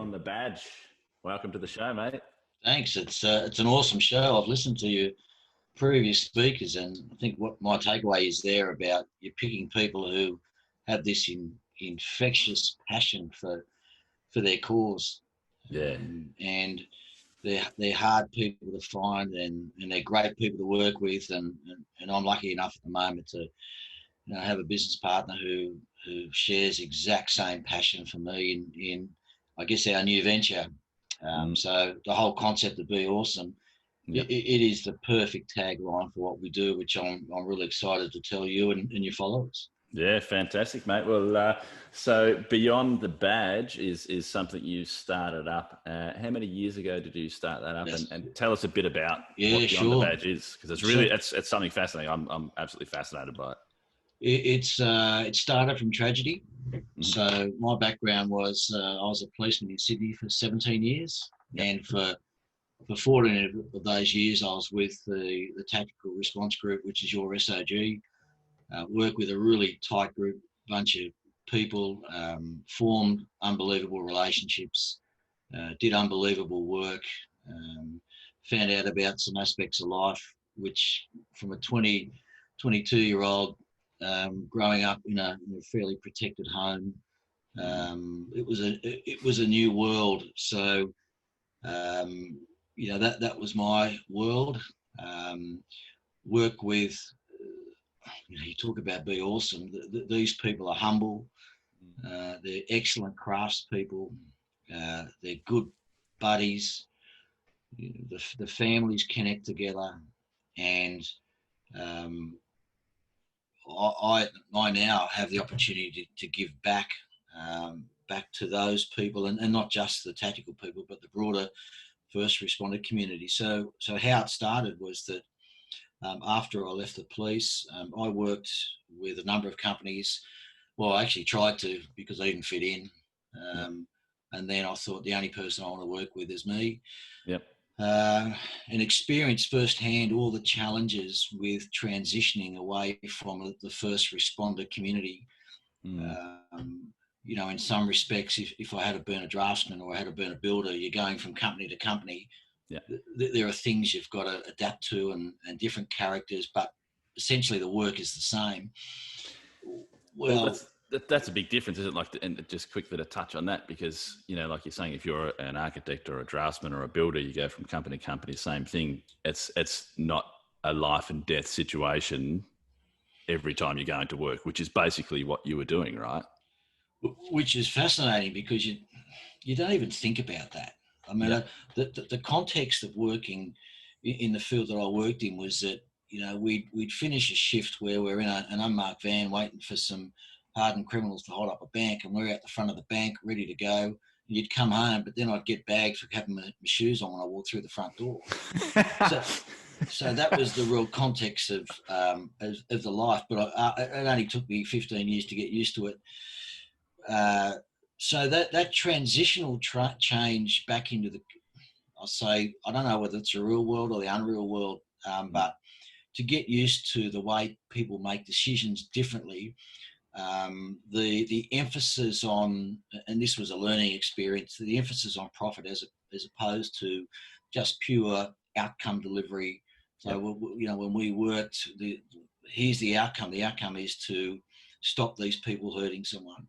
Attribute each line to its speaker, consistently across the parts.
Speaker 1: Beyond the Badge. Welcome to the show, mate.
Speaker 2: Thanks. It's an awesome show. I've listened to your previous speakers, and I think what my takeaway is there about you're picking people who have this infectious passion for their cause.
Speaker 1: Yeah.
Speaker 2: And they're hard people to find, and they're great people to work with, and I'm lucky enough at the moment to have a business partner who shares exact same passion for me in I guess our new venture. So the whole concept of Be Awesome,
Speaker 1: Yep.
Speaker 2: it is the perfect tagline for what we do, which I'm really excited to tell you and your followers.
Speaker 1: Yeah, fantastic, mate. Well, so Beyond the Badge is something you started up. How many years ago did you start that up?
Speaker 2: Yes.
Speaker 1: And tell us a bit about what Beyond
Speaker 2: sure.
Speaker 1: the Badge is, because it's really it's something fascinating. I'm absolutely fascinated by it.
Speaker 2: It started from tragedy. Mm-hmm. So my background was I was a policeman in Sydney for 17 years, yep. And for 14 of those years, I was with the Tactical Response Group, which is your SOG. Worked with a really tight group, bunch of people, formed unbelievable relationships, did unbelievable work, found out about some aspects of life, which from a 22-year-old growing up in a fairly protected home, it was a new world. So that was my world. Work with. You talk about Be Awesome. These people are humble. They're excellent craftspeople. They're good buddies. The families connect together, and I now have the opportunity to give back to those people, and not just the tactical people, but the broader first responder community. So how it started was that after I left the police, I worked with a number of companies. Well, I actually tried to, because I didn't fit in. And then I thought the only person I want to work with is me.
Speaker 1: Yep.
Speaker 2: And experienced firsthand all the challenges with transitioning away from the first responder community. In some respects, if I had to burn a draftsman or I had to burn a builder, you're going from company to company. Yeah. There are things you've got to adapt to and different characters, but essentially the work is the same.
Speaker 1: Well, that's a big difference, isn't it? Like, and just quickly to touch on that, because, like you're saying, if you're an architect or a draftsman or a builder, you go from company to company, same thing. It's not a life and death situation every time you're going to work, which is basically what you were doing, right?
Speaker 2: Which is fascinating, because you don't even think about that. I mean, the context of working in the field that I worked in was that, we'd finish a shift where we're in an unmarked van waiting for some hardened criminals to hold up a bank, and we're out the front of the bank ready to go. And you'd come home, but then I'd get bagged for having my shoes on when I walked through the front door. So that was the real context of the life. But it only took me 15 years to get used to it. So that transitional change back into I don't know whether it's the real world or the unreal world, but to get used to the way people make decisions differently, the emphasis on, and this was a learning experience, the emphasis on profit as opposed to just pure outcome delivery. So, when we worked, here's the outcome. The outcome is to stop these people hurting someone.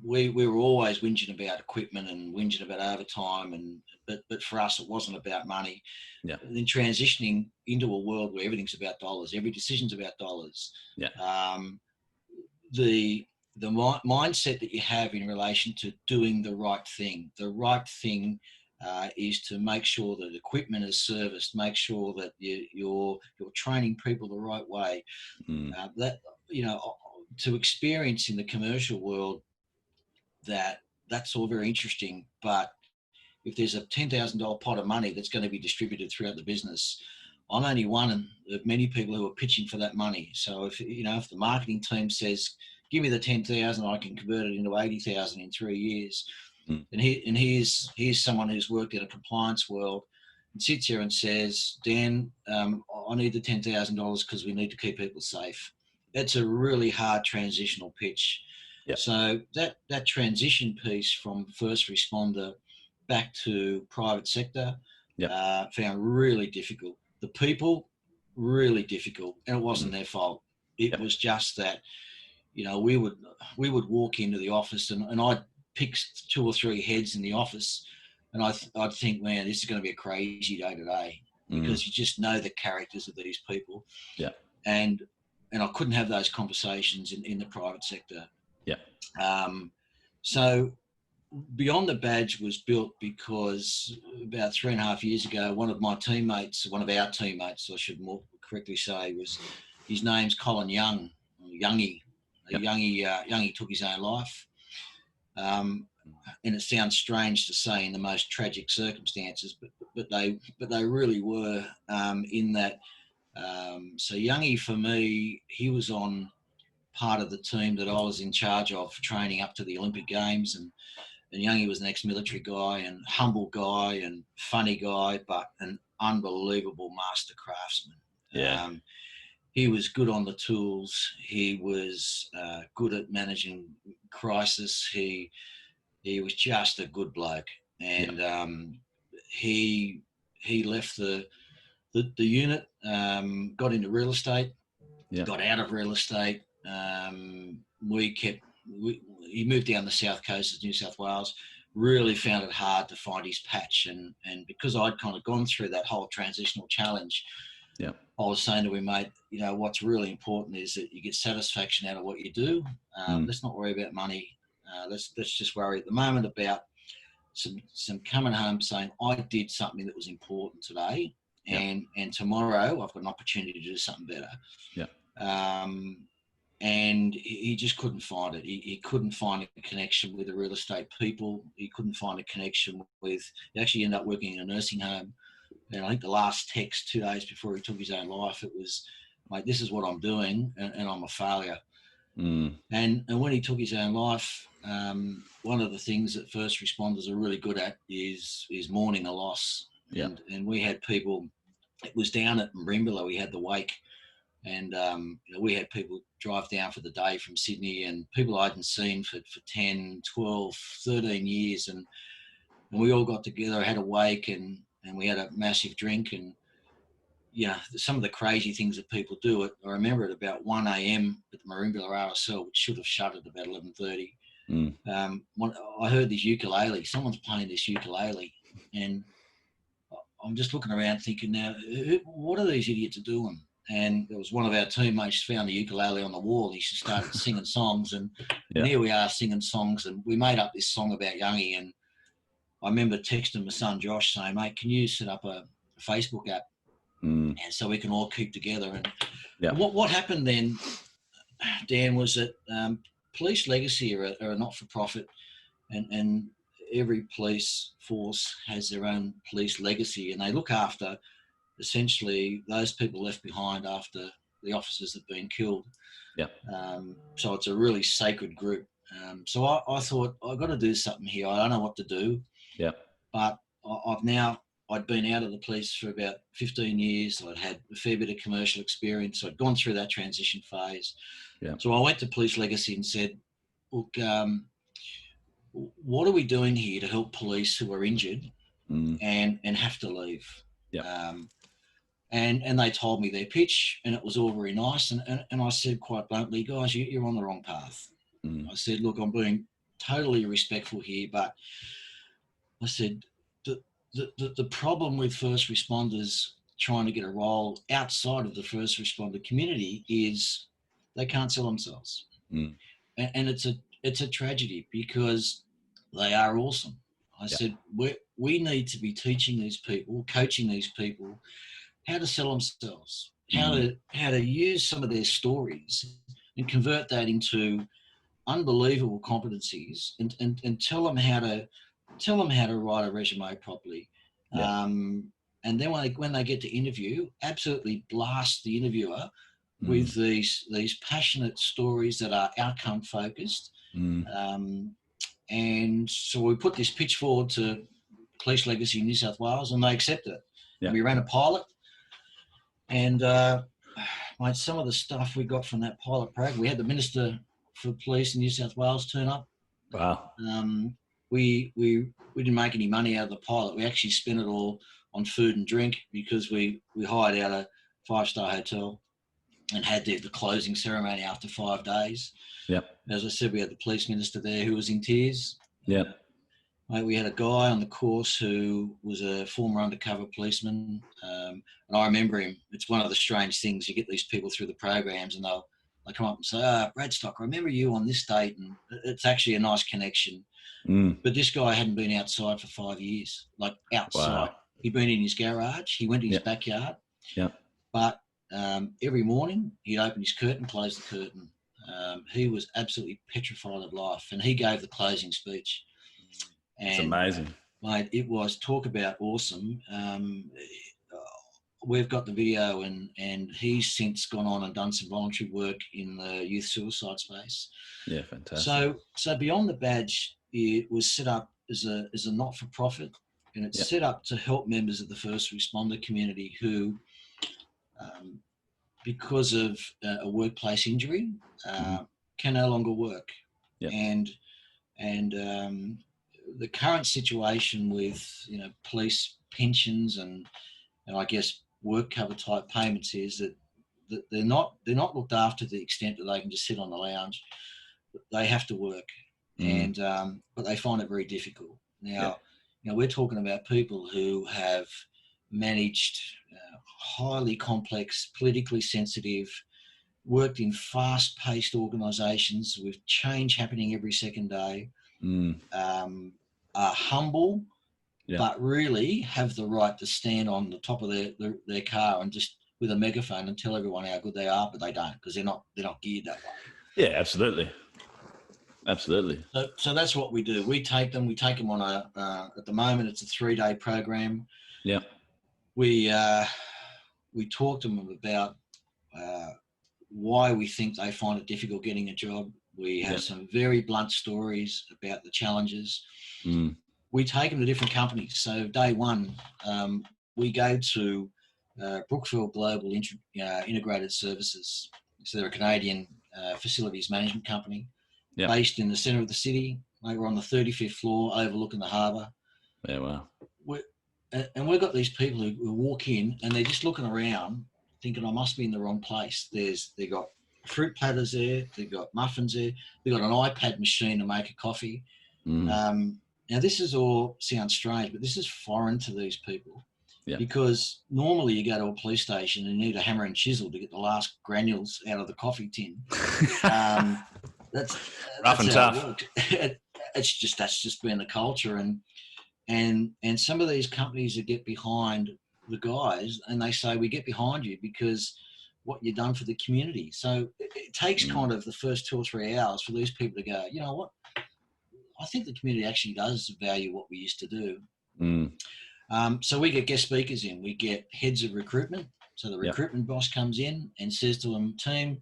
Speaker 2: We were always whinging about equipment and whinging about overtime, but for us it wasn't about money. Yeah. And then transitioning into a world where everything's about dollars, every decision's about dollars. Yeah. The mindset that you have in relation to doing the right thing. The right thing is to make sure that equipment is serviced, make sure that you're training people the right way. To experience in the commercial world, that's all very interesting, but if there's a $10,000 pot of money that's going to be distributed throughout the business, I'm only one of many people who are pitching for that money. So if the marketing team says, give me the 10,000, I can convert it into 80,000 in 3 years. And here's someone who's worked in a compliance world and sits here and says, Dan, I need the $10,000 because we need to keep people safe. That's a really hard transitional pitch.
Speaker 1: Yep.
Speaker 2: So that transition piece from first responder back to private sector,
Speaker 1: Yep.
Speaker 2: found really difficult. The people, really difficult, and it wasn't their fault. It
Speaker 1: Yep.
Speaker 2: was just that, we would walk into the office, and I'd pick 2 or 3 heads in the office, and I'd think, man, this is going to be a crazy day today, because you just know the characters of these people.
Speaker 1: Yeah.
Speaker 2: And I couldn't have those conversations in the private sector.
Speaker 1: Yeah.
Speaker 2: So Beyond the Badge was built because about 3.5 years ago, one of our teammates, I should more correctly say, his name's Colin Young, Youngie.
Speaker 1: Yep.
Speaker 2: Youngie took his own life. And it sounds strange to say in the most tragic circumstances, but they really were, in that. So Youngie, for me, he was on part of the team that I was in charge of training up to the Olympic Games, and Youngie was an ex-military guy and humble guy and funny guy, but an unbelievable master craftsman.
Speaker 1: Yeah.
Speaker 2: He was good on the tools. He was good at managing crisis. He was just a good bloke, and he left the unit, got into real estate, got out of real estate. He moved down the south coast of New South Wales, really found it hard to find his patch. And because I'd kind of gone through that whole transitional challenge, I was saying to him, mate, what's really important is that you get satisfaction out of what you do. Let's not worry about money. Let's just worry at the moment about some coming home saying, I did something that was important today, and tomorrow I've got an opportunity to do something better. And he just couldn't find it. He couldn't find a connection with the real estate people. He couldn't find a connection with. He actually ended up working in a nursing home. And I think the last text 2 days before he took his own life, it was, mate, this is what I'm doing, and I'm a failure. And when he took his own life, one of the things that first responders are really good at is mourning a loss. And we had people. It was down at Marimbula. We had the wake. And we had people drive down for the day from Sydney, and people I hadn't seen for 10, 12, 13 years. And we all got together, had a wake, and we had a massive drink. And, some of the crazy things that people do. I remember at about 1 a.m. at the Marimbula RSL, which should have shut at about 11:30. I heard this ukulele. Someone's playing this ukulele. And I'm just looking around thinking, now, what are these idiots doing? And there was one of our teammates found the ukulele on the wall. He just started singing songs, and here we are singing songs. And we made up this song about Youngie. And I remember texting my son Josh saying, mate, can you set up a Facebook app, and so we can all keep together? And what happened then, Dan, was that Police Legacy are a not-for-profit, and every police force has their own police legacy, and they look after essentially those people left behind after the officers have been killed. So it's a really sacred group. So I thought, I've got to do something here. I don't know what to do. But I'd been out of the police for about 15 years. I'd had a fair bit of commercial experience. I'd gone through that transition phase. So I went to Police Legacy and said, look, what are we doing here to help police who are injured and have to leave? And they told me their pitch, and it was all very nice. And I said quite bluntly, guys, you're on the wrong path. I said, look, I'm being totally respectful here, but I said, the problem with first responders trying to get a role outside of the first responder community is they can't sell themselves. And it's a tragedy, because they are awesome. I said, we need to be teaching these people, coaching these people, how to sell themselves, how to use some of their stories and convert that into unbelievable competencies, and tell them how to write a resume properly. And then when they get to interview, absolutely blast the interviewer with these passionate stories that are outcome focused. And so we put this pitch forward to Police Legacy in New South Wales, and they accepted it. And we ran a pilot. And mate, some of the stuff we got from that pilot program, we had the Minister for police in New South Wales turn up.
Speaker 1: Wow.
Speaker 2: We didn't make any money out of the pilot. We actually spent it all on food and drink because we hired out a 5-star hotel and had the closing ceremony after 5 days.
Speaker 1: Yep.
Speaker 2: As I said, we had the police minister there who was in tears.
Speaker 1: Yep.
Speaker 2: We had a guy on the course who was a former undercover policeman, and I remember him. It's one of the strange things. You get these people through the programs and they come up and say, Bradstock, I remember you on this date, and it's actually a nice connection. But this guy hadn't been outside for 5 years, like outside.
Speaker 1: Wow.
Speaker 2: He'd been in his garage. He went to his backyard.
Speaker 1: Yeah.
Speaker 2: But every morning he'd open his curtain, close the curtain. He was absolutely petrified of life, and he gave the closing speech. And,
Speaker 1: it's amazing.
Speaker 2: Mate, it was talk about awesome. We've got the video, and he's since gone on and done some voluntary work in the youth suicide space.
Speaker 1: Yeah, fantastic.
Speaker 2: So Beyond the Badge, it was set up as a not-for-profit, and it's set up to help members of the first responder community who, because of a workplace injury, can no longer work.
Speaker 1: Yep.
Speaker 2: And the current situation with police pensions and I guess work cover type payments is that they're not looked after to the extent that they can just sit on the lounge. They have to work, and but they find it very difficult. Now, we're talking about people who have managed highly complex, politically sensitive, worked in fast-paced organisations with change happening every second day, are humble, but really have the right to stand on the top of their car and just with a megaphone and tell everyone how good they are, but they don't, because they're not geared that way.
Speaker 1: Yeah, absolutely.
Speaker 2: So that's what we do. We take them on at the moment it's a 3-day program.
Speaker 1: Yeah.
Speaker 2: We talk to them about why we think they find it difficult getting a job. We have some very blunt stories about the challenges. We take them to different companies. So day one, we go to Brookfield Global Integrated Services. So they're a Canadian facilities management company based in the centre of the city. We're on the 35th floor overlooking the harbour.
Speaker 1: Yeah, wow.
Speaker 2: And we've got these people who walk in and they're just looking around thinking, I must be in the wrong place. They've got fruit platters there, they've got muffins there, they've got an iPad machine to make a coffee. Now, this is all sounds strange, but this is foreign to these people because normally you go to a police station and you need a hammer and chisel to get the last granules out of the coffee tin. That's
Speaker 1: rough and tough.
Speaker 2: That's just been the culture, and some of these companies that get behind the guys and they say, we get behind you because what you've done for the community. So it takes kind of the first 2 or 3 hours for these people to go, you know what? I think the community actually does value what we used to do. So we get guest speakers in. We get heads of recruitment. So the recruitment boss comes in and says to them, team,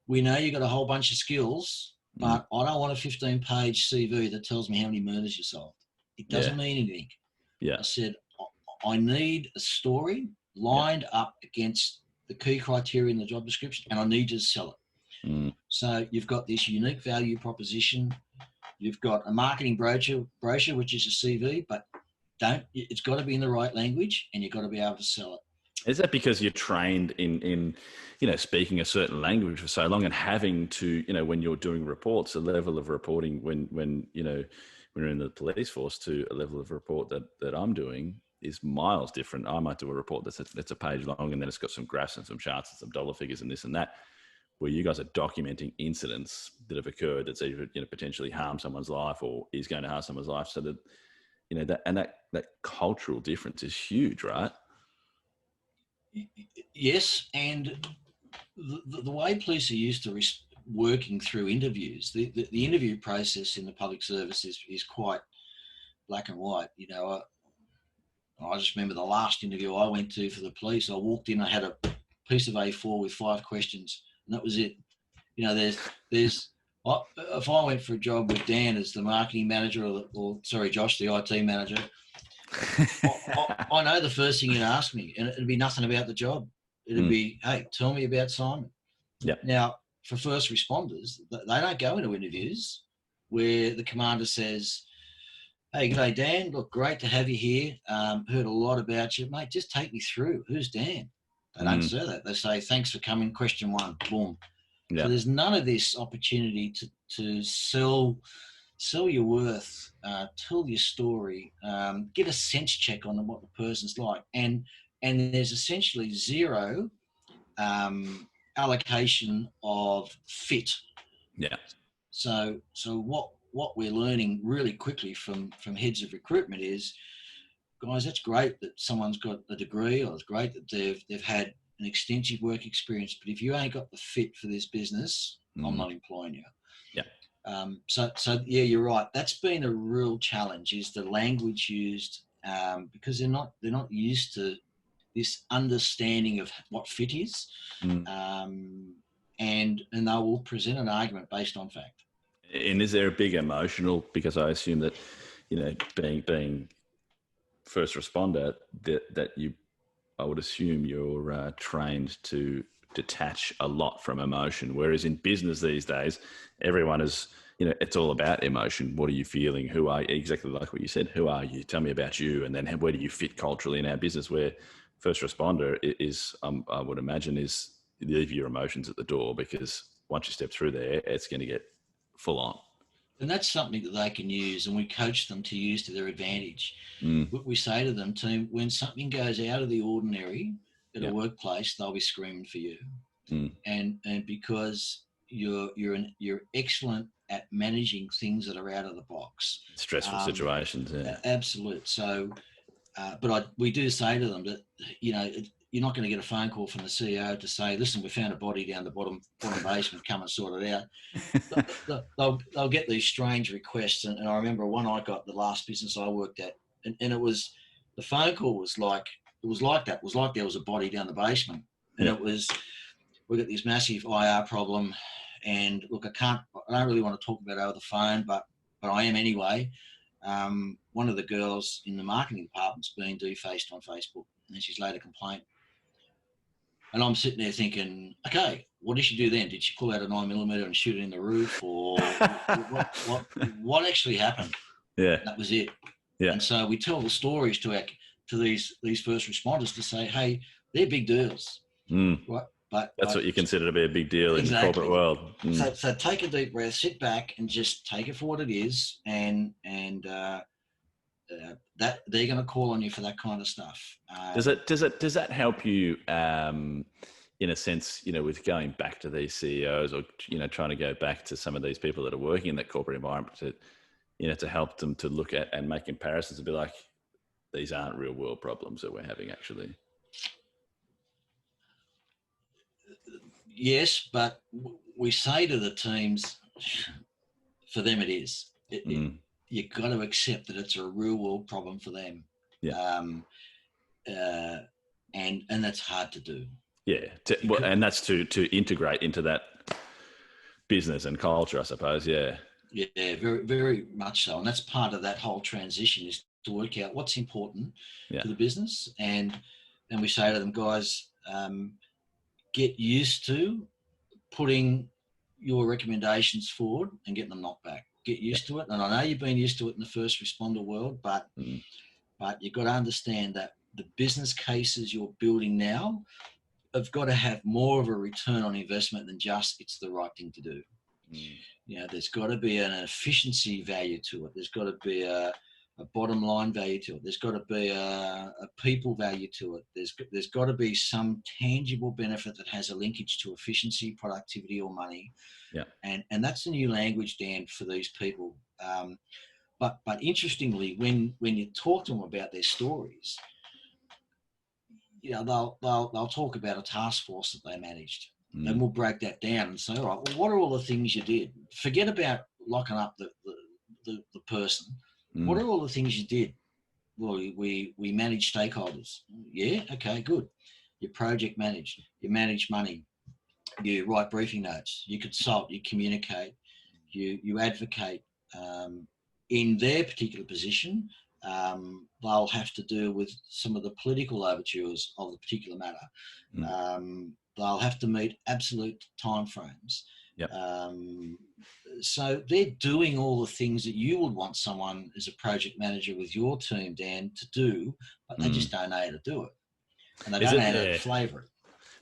Speaker 2: we know you've got a whole bunch of skills, but I don't want a 15-page CV that tells me how many murders you solved. It doesn't mean anything. I said, I need a story lined up against the key criteria in the job description, and I need you to sell it. So you've got this unique value proposition. You've got a marketing brochure, which is a CV, but it's got to be in the right language and you've got to be able to sell it.
Speaker 1: Is that because you're trained in speaking a certain language for so long and having to, when you're doing reports, a level of reporting when you're in the police force to a level of report that I'm doing is miles different. I might do a report that's a page long and then it's got some graphs and some charts and some dollar figures and this and that, where you guys are documenting incidents that have occurred that's either potentially harm someone's life or is going to harm someone's life. So that that cultural difference is huge, right?
Speaker 2: Yes, and the way police are used to working through interviews, the interview process in the public service is quite black and white. I just remember the last interview I went to for the police. I walked in, I had a piece of A4 with 5 questions, and that was it. If I went for a job with Dan as the marketing manager or Josh, the IT manager, I know the first thing you'd ask me, and it'd be nothing about the job. It'd be, hey, tell me about Simon.
Speaker 1: Yeah.
Speaker 2: Now, for first responders, they don't go into interviews where the commander says, "Hey, g'day, Dan. Look, great to have you here. Heard a lot about you, mate. Just take me through. Who's Dan?" They don't say that. They say, "Thanks for coming. Question one." Boom.
Speaker 1: Yeah.
Speaker 2: So there's none of this opportunity to sell your worth, tell your story, get a sense check on what the person's like, and there's essentially zero allocation of fit.
Speaker 1: Yeah.
Speaker 2: So what we're learning really quickly from heads of recruitment is, guys, that's great that someone's got a degree, or it's great that they've had an extensive work experience, but if you ain't got the fit for this business, I'm not employing you.
Speaker 1: Yeah.
Speaker 2: So yeah, you're right. That's been a real challenge, is the language used, because they're not used to this understanding of what fit is, and they will present an argument based on fact.
Speaker 1: And is there a big emotional? Because I assume that, being first responder, I would assume you're trained to detach a lot from emotion. Whereas in business these days, everyone is, it's all about emotion. What are you feeling? Who are you? Exactly like what you said. Who are you? Tell me about you. And then where do you fit culturally in our business? Where first responder is, I would imagine, is leave your emotions at the door, because once you step through there, it's going to get full on.
Speaker 2: And that's something that they can use, and we coach them to use to their advantage. We say to them, team, when something goes out of the ordinary at a workplace, they'll be screaming for you. And because you're excellent at managing things that are out of the box.
Speaker 1: Stressful situations, yeah.
Speaker 2: Absolute. So, we do say to them that, you're not going to get a phone call from the CEO to say, "Listen, we found a body down the bottom basement, come and sort it out." They'll get these strange requests. And I remember one I got the last business I worked at, and it was, the phone call was like, it was like that. It was like there was a body down the basement. And it was, we got this massive IR problem. And look, I don't really want to talk about it over the phone, but I am anyway. One of the girls in the marketing department's been defaced on Facebook, and she's laid a complaint. And I'm sitting there thinking, okay, what did she do then? Did she pull out a 9mm and shoot it in the roof, or what actually happened?
Speaker 1: Yeah,
Speaker 2: that was it.
Speaker 1: Yeah.
Speaker 2: And so we tell the stories to these first responders to say, hey, they're big deals, right? But
Speaker 1: that's what you consider to be a big deal in the corporate world.
Speaker 2: So take a deep breath, sit back, and just take it for what it is, and that they're going to call on you for that kind of stuff.
Speaker 1: Does that help you, in a sense, with going back to these CEOs, or trying to go back to some of these people that are working in that corporate environment to help them to look at and make comparisons and be like, these aren't real world problems that we're having actually?
Speaker 2: Yes, but we say to the teams, for them it is. You've got to accept that it's a real world problem for them.
Speaker 1: Yeah.
Speaker 2: And that's hard to do.
Speaker 1: Yeah. And that's to integrate into that business and culture, I suppose. Yeah.
Speaker 2: Yeah, very, very much so. And that's part of that whole transition, is to work out what's important to the business. And we say to them, guys, get used to putting your recommendations forward and getting them knocked back. Get used to it. And I know you've been used to it in the first responder world, but you've got to understand that the business cases you're building now have got to have more of a return on investment than just it's the right thing to do. There's got to be an efficiency value to it. There's got to be a bottom line value to it. There's got to be a people value to it. There's got to be some tangible benefit that has a linkage to efficiency, productivity, or money.
Speaker 1: Yeah. And
Speaker 2: that's the new language, Dan, for these people. But interestingly, when you talk to them about their stories, they'll talk about a task force that they managed. And we'll break that down and say, all right, well, what are all the things you did? Forget about locking up the person. What are all the things you did? Well, we manage stakeholders. Yeah, okay, good. You project manage, you manage money, you write briefing notes, you consult, you communicate, you advocate. In their particular position, they'll have to deal with some of the political overtures of the particular matter. They'll have to meet absolute timeframes.
Speaker 1: Yep.
Speaker 2: So they're doing all the things that you would want someone as a project manager with your team, Dan, to do, but they just don't know how to do it. And they don't know how to flavour it.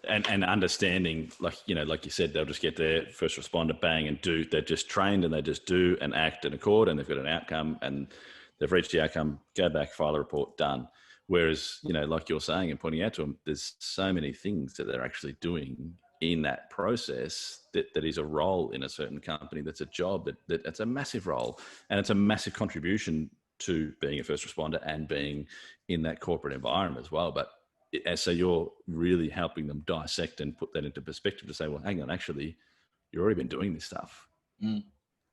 Speaker 1: And understanding, like you said, they'll just get their first responder, bang, and do. They're just trained and they just do and act and accord, and they've got an outcome and they've reached the outcome, go back, file a report, done. Whereas, like you're saying and pointing out to them, there's so many things that they're actually doing in that process that is a role in a certain company. That's a job that's a massive role, and it's a massive contribution to being a first responder and being in that corporate environment as well. But so you're really helping them dissect and put that into perspective to say, well, hang on, actually, you've already been doing this stuff.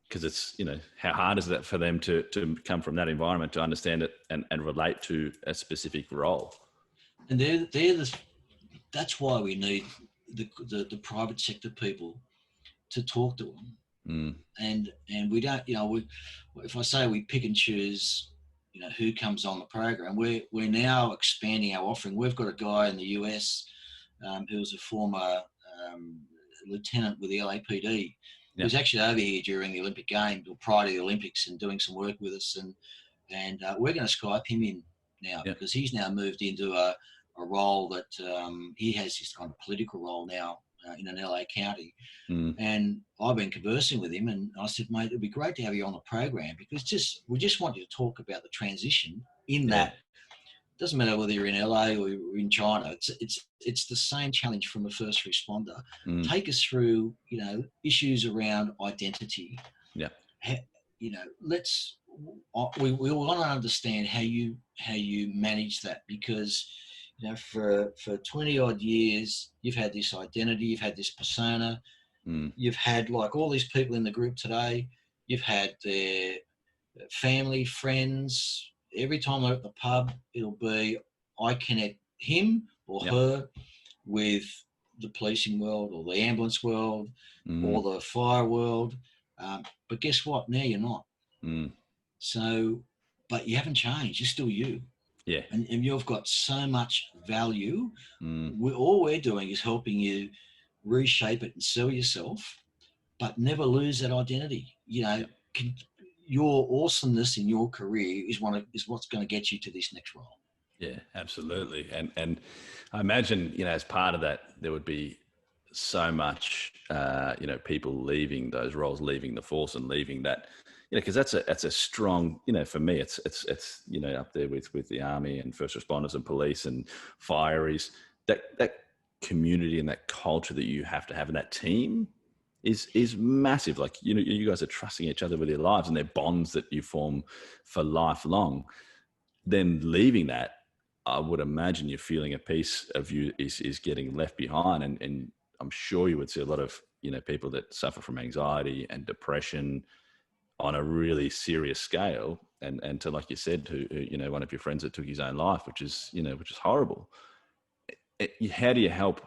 Speaker 1: Because it's, how hard is that for them to come from that environment to understand it and relate to a specific role?
Speaker 2: And that's why we need the private sector people to talk to them. And we don't, if I say we pick and choose, who comes on the program, we're now expanding our offering. We've got a guy in the US who's a former lieutenant with the LAPD. He was actually over here during the Olympic Games or prior to the Olympics and doing some work with us. And we're going to Skype him in now because he's now moved into a role that he has this kind of political role now in an LA county. And I've been conversing with him and I said, mate, it'd be great to have you on the program because we just want you to talk about the transition in that. Doesn't matter whether you're in LA or you're in China. It's the same challenge from a first responder. Take us through, issues around identity.
Speaker 1: Yeah.
Speaker 2: We want to understand how you manage that because, for 20 odd years, you've had this identity, you've had this persona, you've had like all these people in the group today, you've had their family, friends. Every time they're at the pub, it'll be, I connect him or her with the policing world or the ambulance world or the fire world. But guess what? Now you're not. So, but you haven't changed. You're still you.
Speaker 1: Yeah.
Speaker 2: And you've got so much value. All we're doing is helping you reshape it and sell yourself, but never lose that identity. Your awesomeness in your career is what's going to get you to this next role.
Speaker 1: Yeah, absolutely. And I imagine, as part of that, there would be so much, people leaving those roles, leaving the force and leaving that, because that's a strong, for me, it's up there with the army and first responders and police and fireys, that community and that culture that you have to have in that team is massive. Like, you guys are trusting each other with your lives and they're bonds that you form for lifelong. Then leaving that, I would imagine you're feeling a piece of you is getting left behind. And I'm sure you would see a lot of, people that suffer from anxiety and depression on a really serious scale. And to, like you said, to, one of your friends that took his own life, which is horrible. How do you help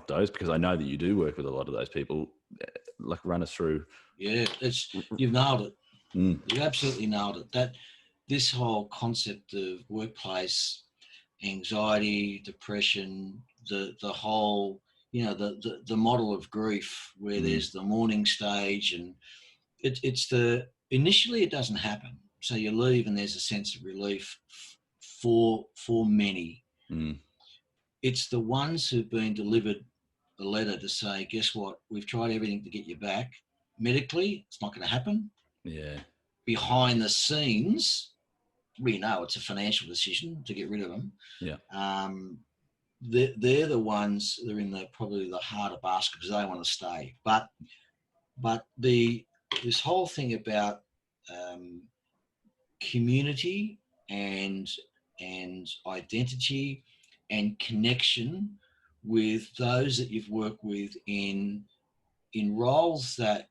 Speaker 1: those? Because I know that you do work with a lot of those people. Like, run us through.
Speaker 2: Yeah, you've nailed it. You absolutely nailed it. That this whole concept of workplace anxiety, depression, the whole, the model of grief where there's the mourning stage, and initially it doesn't happen. So you leave and there's a sense of relief for many. It's the ones who've been delivered a letter to say, guess what? We've tried everything to get you back. Medically, it's not going to happen.
Speaker 1: Yeah.
Speaker 2: Behind the scenes, we know it's a financial decision to get rid of them.
Speaker 1: Yeah.
Speaker 2: They're the ones that are in probably the harder basket because they want to stay. But this whole thing about community and identity and connection with those that you've worked with in roles that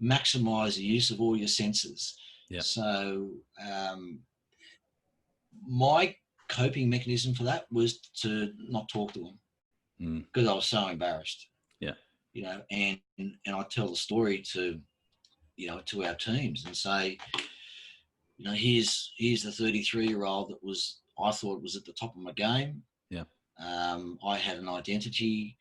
Speaker 2: maximize the use of all your senses.
Speaker 1: Yeah.
Speaker 2: So my coping mechanism for that was to not talk to them because I was so embarrassed.
Speaker 1: Yeah.
Speaker 2: And I tell the story to our teams and say, here's the 33-year-old that I thought was at the top of my game.
Speaker 1: Yeah.
Speaker 2: I had an identity.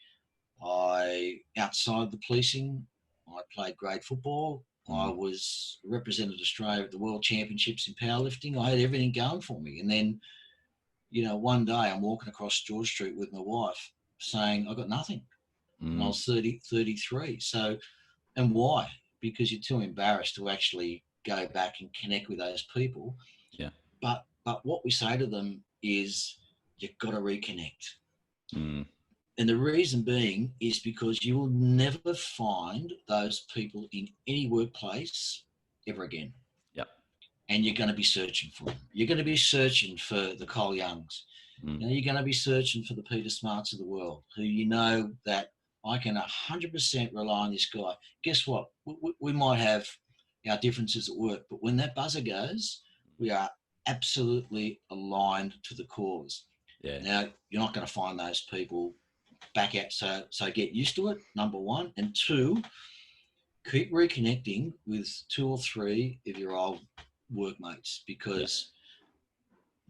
Speaker 2: Outside the policing, I played grade football. I was represented Australia at the World Championships in powerlifting. I had everything going for me. And then, one day I'm walking across George Street with my wife saying, I got nothing. And I was 33. So, and why? Because you're too embarrassed to actually go back and connect with those people.
Speaker 1: Yeah.
Speaker 2: But what we say to them is, you've got to reconnect. And the reason being is because you will never find those people in any workplace ever again.
Speaker 1: Yep.
Speaker 2: And you're going to be searching for them. You're going to be searching for the Cole Youngs. You're going to be searching for the Peter Smarts of the world, who that I can 100% rely on this guy. Guess what? We might have our differences at work, but when that buzzer goes, we are absolutely aligned to the cause.
Speaker 1: Yeah.
Speaker 2: Now, you're not going to find those people back out. So get used to it, number one. And two, keep reconnecting with 2 or 3 of your old workmates, because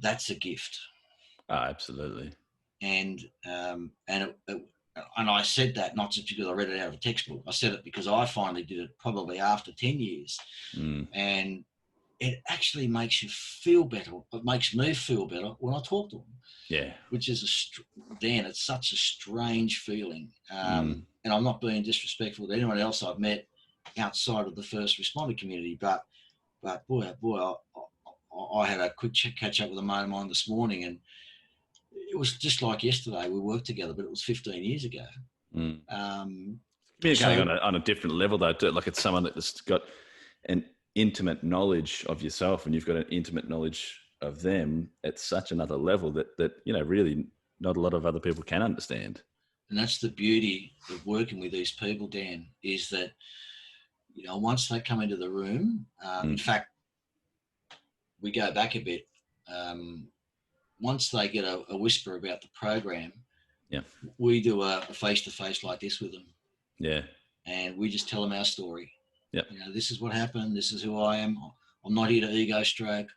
Speaker 2: that's a gift.
Speaker 1: Oh, absolutely.
Speaker 2: And I said that not just because I read it out of a textbook. I said it because I finally did it probably after 10 years. And it actually makes you feel better. It makes me feel better when I talk to them.
Speaker 1: Yeah.
Speaker 2: Which is, Dan, it's such a strange feeling. And I'm not being disrespectful to anyone else I've met outside of the first responder community, but boy, I had a quick catch up with a mate of mine this morning, and it was just like yesterday. We worked together, but it was 15 years ago.
Speaker 1: Communicating on a different level, though, too. Like, it's someone that's got an intimate knowledge of yourself, and you've got an intimate knowledge of them at such another level that really not a lot of other people can understand.
Speaker 2: And that's the beauty of working with these people, Dan, is that once they come into the room, in fact, we go back a bit. Once they get a whisper about the program, we do a face-to-face like this with them.
Speaker 1: Yeah.
Speaker 2: And we just tell them our story.
Speaker 1: Yep.
Speaker 2: This is what happened. This is who I am. I'm not here to ego stroke.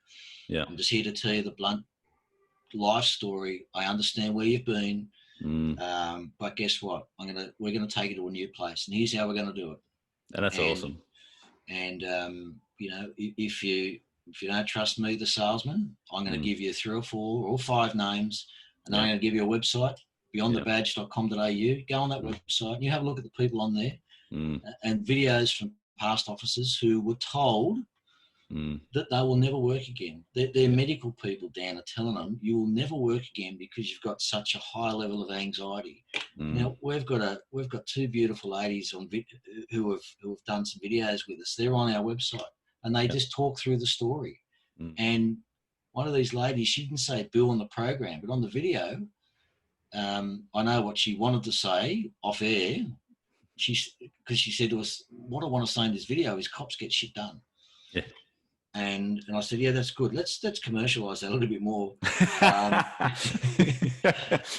Speaker 1: Yeah.
Speaker 2: I'm just here to tell you the blunt life story. I understand where you've been. But guess what? We're gonna take you to a new place, and here's how we're gonna do it.
Speaker 1: And that's awesome.
Speaker 2: And if you don't trust me, the salesman, I'm going to give you 3 or 4 or 5 names, and then I'm going to give you a website, beyondthebadge.com.au. Go on that website and you have a look at the people on there, and videos from past officers who were told that they will never work again. Their medical people, Dan, are telling them you will never work again because you've got such a high level of anxiety. Now we've got 2 beautiful ladies who have done some videos with us. They're on our website, and they just talk through the story. And one of these ladies, she didn't say Bill on the program, but on the video, I know what she wanted to say off air. Because she said to us, "What I want to say in this video is cops get shit done."
Speaker 1: Yeah.
Speaker 2: And I said, "Yeah, that's good. Let's commercialise that a little bit more."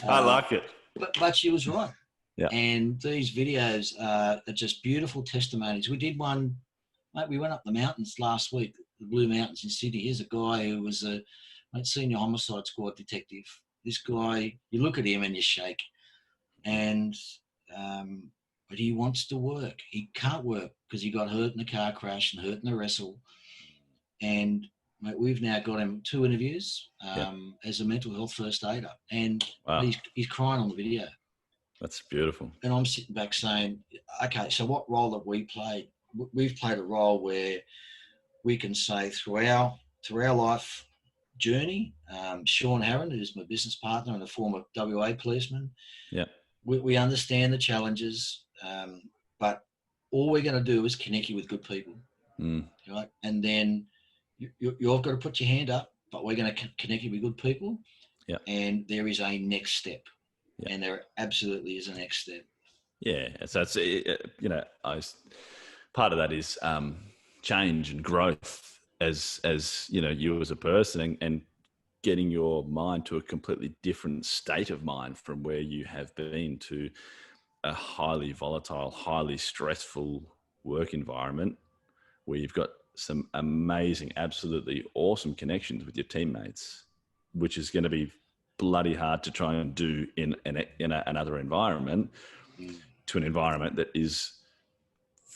Speaker 1: I like it.
Speaker 2: But she was right.
Speaker 1: Yeah.
Speaker 2: And these videos are just beautiful testimonies. We did one, mate. We went up the mountains last week, the Blue Mountains in Sydney. Here's a guy who was a senior homicide squad detective. This guy, you look at him and you shake. And but he wants to work. He can't work because he got hurt in a car crash and hurt in a wrestle. And mate, we've now got him 2 interviews as a mental health first aider, and he's crying on the video.
Speaker 1: That's beautiful.
Speaker 2: And I'm sitting back saying, okay, so what role have we played? We've played a role where we can say through our life journey, Sean Harron, who's my business partner and a former WA policeman, we understand the challenges, but all we're going to do is connect you with good people, right? And then you've got to put your hand up, but we're going to connect you with good people. Yeah. And there is a next step. Yeah. And there absolutely is a next step.
Speaker 1: Yeah. So it's, part of that is change and growth as you as a person, and getting your mind to a completely different state of mind from where you have been to a highly volatile, highly stressful work environment where you've got some amazing, absolutely awesome connections with your teammates, which is going to be bloody hard to try and do in another environment to an environment that is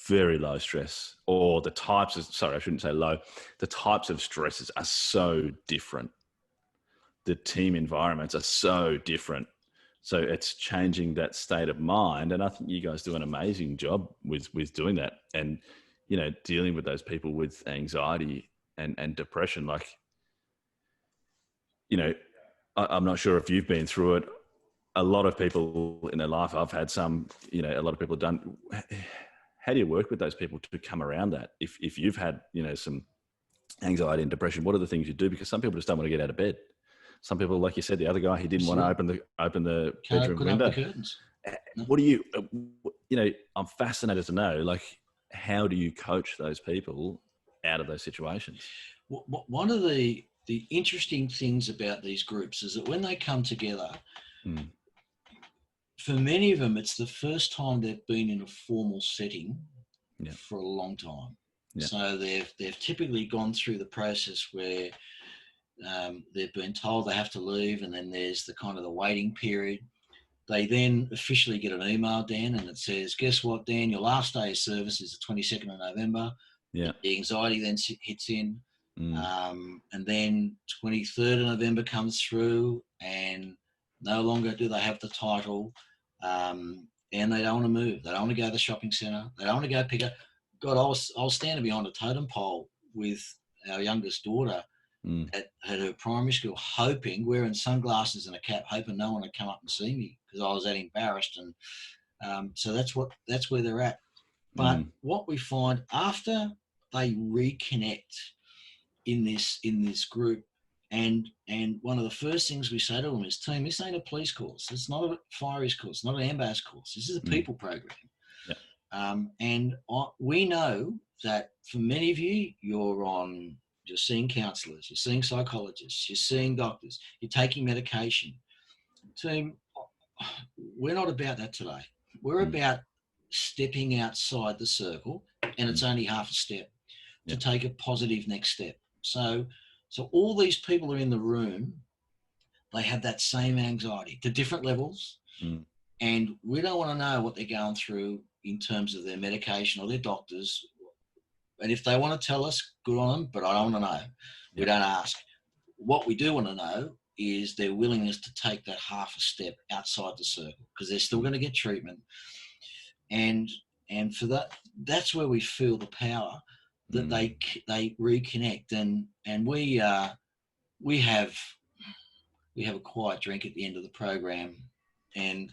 Speaker 1: very low stress, or the types of, sorry, I shouldn't say low, the types of stresses are so different. The team environments are so different. So it's changing that state of mind. And I think you guys do an amazing job with doing that, and, you know, dealing with those people with anxiety and depression. Like, you know, I'm not sure if you've been through it. A lot of people in their life, I've had some, you know, a lot of people have done. How do you work with those people to come around that? If you've had, you know, some anxiety and depression, what are the things you do? Because some people just don't want to get out of bed. Some people, like you said, the other guy, he didn't want to open the bedroom window.
Speaker 2: Open the curtains.
Speaker 1: What do you, you know, I'm fascinated to know, like, how do you coach those people out of those situations?
Speaker 2: One of the interesting things about these groups is that when they come together, for many of them, it's the first time they've been in a formal setting for a long time. Yeah. So they've typically gone through the process where they've been told they have to leave, and then there's the kind of the waiting period. They then officially get an email, Dan, and it says, guess what, Dan, your last day of service is the 22nd of November. Yeah. The anxiety then hits in. And then 23rd of November comes through, and no longer do they have the title, and they don't want to move. They don't want to go to the shopping centre. They don't want to go pick up. God, I was standing behind a totem pole with our youngest daughter at her primary school, hoping, wearing sunglasses and a cap, hoping no one would come up and see me because I was that embarrassed. And so that's where they're at. But what we find after they reconnect in this group, and one of the first things we say to them is, team, this ain't a police course. It's not a fireys course. It's not an ambas course. This is a people program. Yeah. And we know that for many of you, you're seeing counsellors, you're seeing psychologists, you're seeing doctors, you're taking medication. Team, we're not about that today. We're about stepping outside the circle, and it's only half a step to take a positive next step. So all these people are in the room. They have that same anxiety to different levels, and we don't want to know what they're going through in terms of their medication or their doctors. And if they want to tell us, good on them, but I don't want to know. We don't ask. What we do want to know is their willingness to take that half a step outside the circle, because they're still going to get treatment. And for that's where we feel the power that they reconnect. And we have a quiet drink at the end of the program, and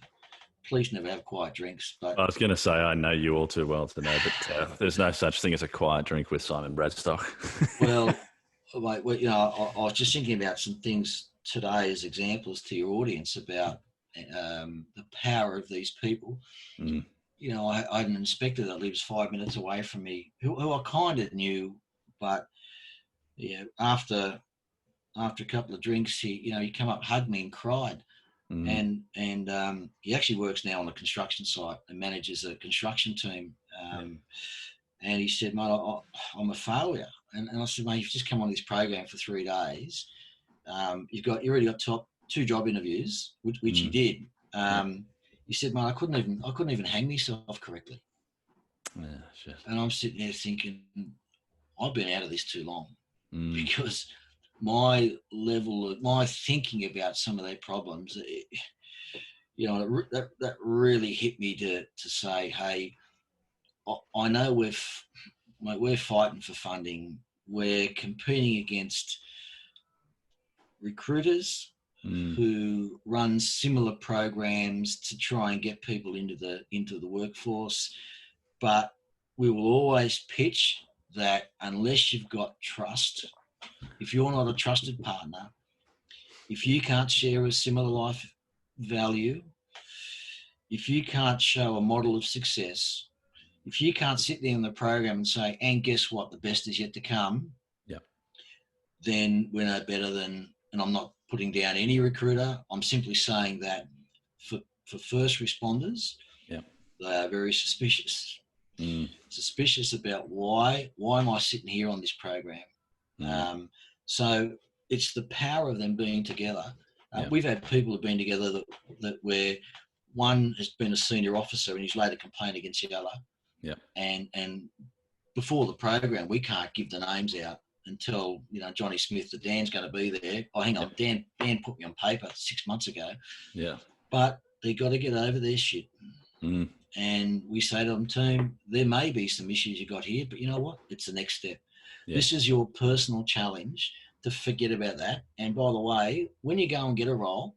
Speaker 2: please never have quiet drinks. But
Speaker 1: I was going to say, I know you all too well to know that there's no such thing as a quiet drink with Simon Bradstock.
Speaker 2: Well, you know, I was just thinking about some things today as examples to your audience about the power of these people. You know, I had an inspector that lives 5 minutes away from me who I kind of knew, but after a couple of drinks, he come up, hugged me and cried. And he actually works now on a construction site and manages a construction team. And he said, mate, I'm a failure. And I said, mate, you've just come on this program for 3 days. You already got two job interviews, which he did. He said, mate, I couldn't even hang myself correctly. And I'm sitting there thinking, I've been out of this too long, because my thinking about some of their problems, that really hit me to say, hey, I know we're fighting for funding. We're competing against recruiters who run similar programs to try and get people into the workforce. But we will always pitch that unless you've got trust, if you're not a trusted partner, if you can't share a similar life value, if you can't show a model of success, if you can't sit there in the program and say, and guess what, the best is yet to come, then we're no better than, and I'm not putting down any recruiter, I'm simply saying that for first responders, they are very suspicious. Suspicious about why am I sitting here on this program? So it's the power of them being together
Speaker 1: Yeah.
Speaker 2: We've had people who've been together that where one has been a senior officer and he's laid a complaint against the other.
Speaker 1: Yeah.
Speaker 2: And before the program, we can't give the names out until, Johnny Smith, the Dan's going to be there. Oh, hang on, Dan put me on paper 6 months ago.
Speaker 1: Yeah.
Speaker 2: But they got to get over their shit.
Speaker 1: Mm.
Speaker 2: And we say to them, team, there may be some issues you got here, but you know what? It's the next step. Yeah. This is your personal challenge to forget about that. And by the way, when you go and get a role,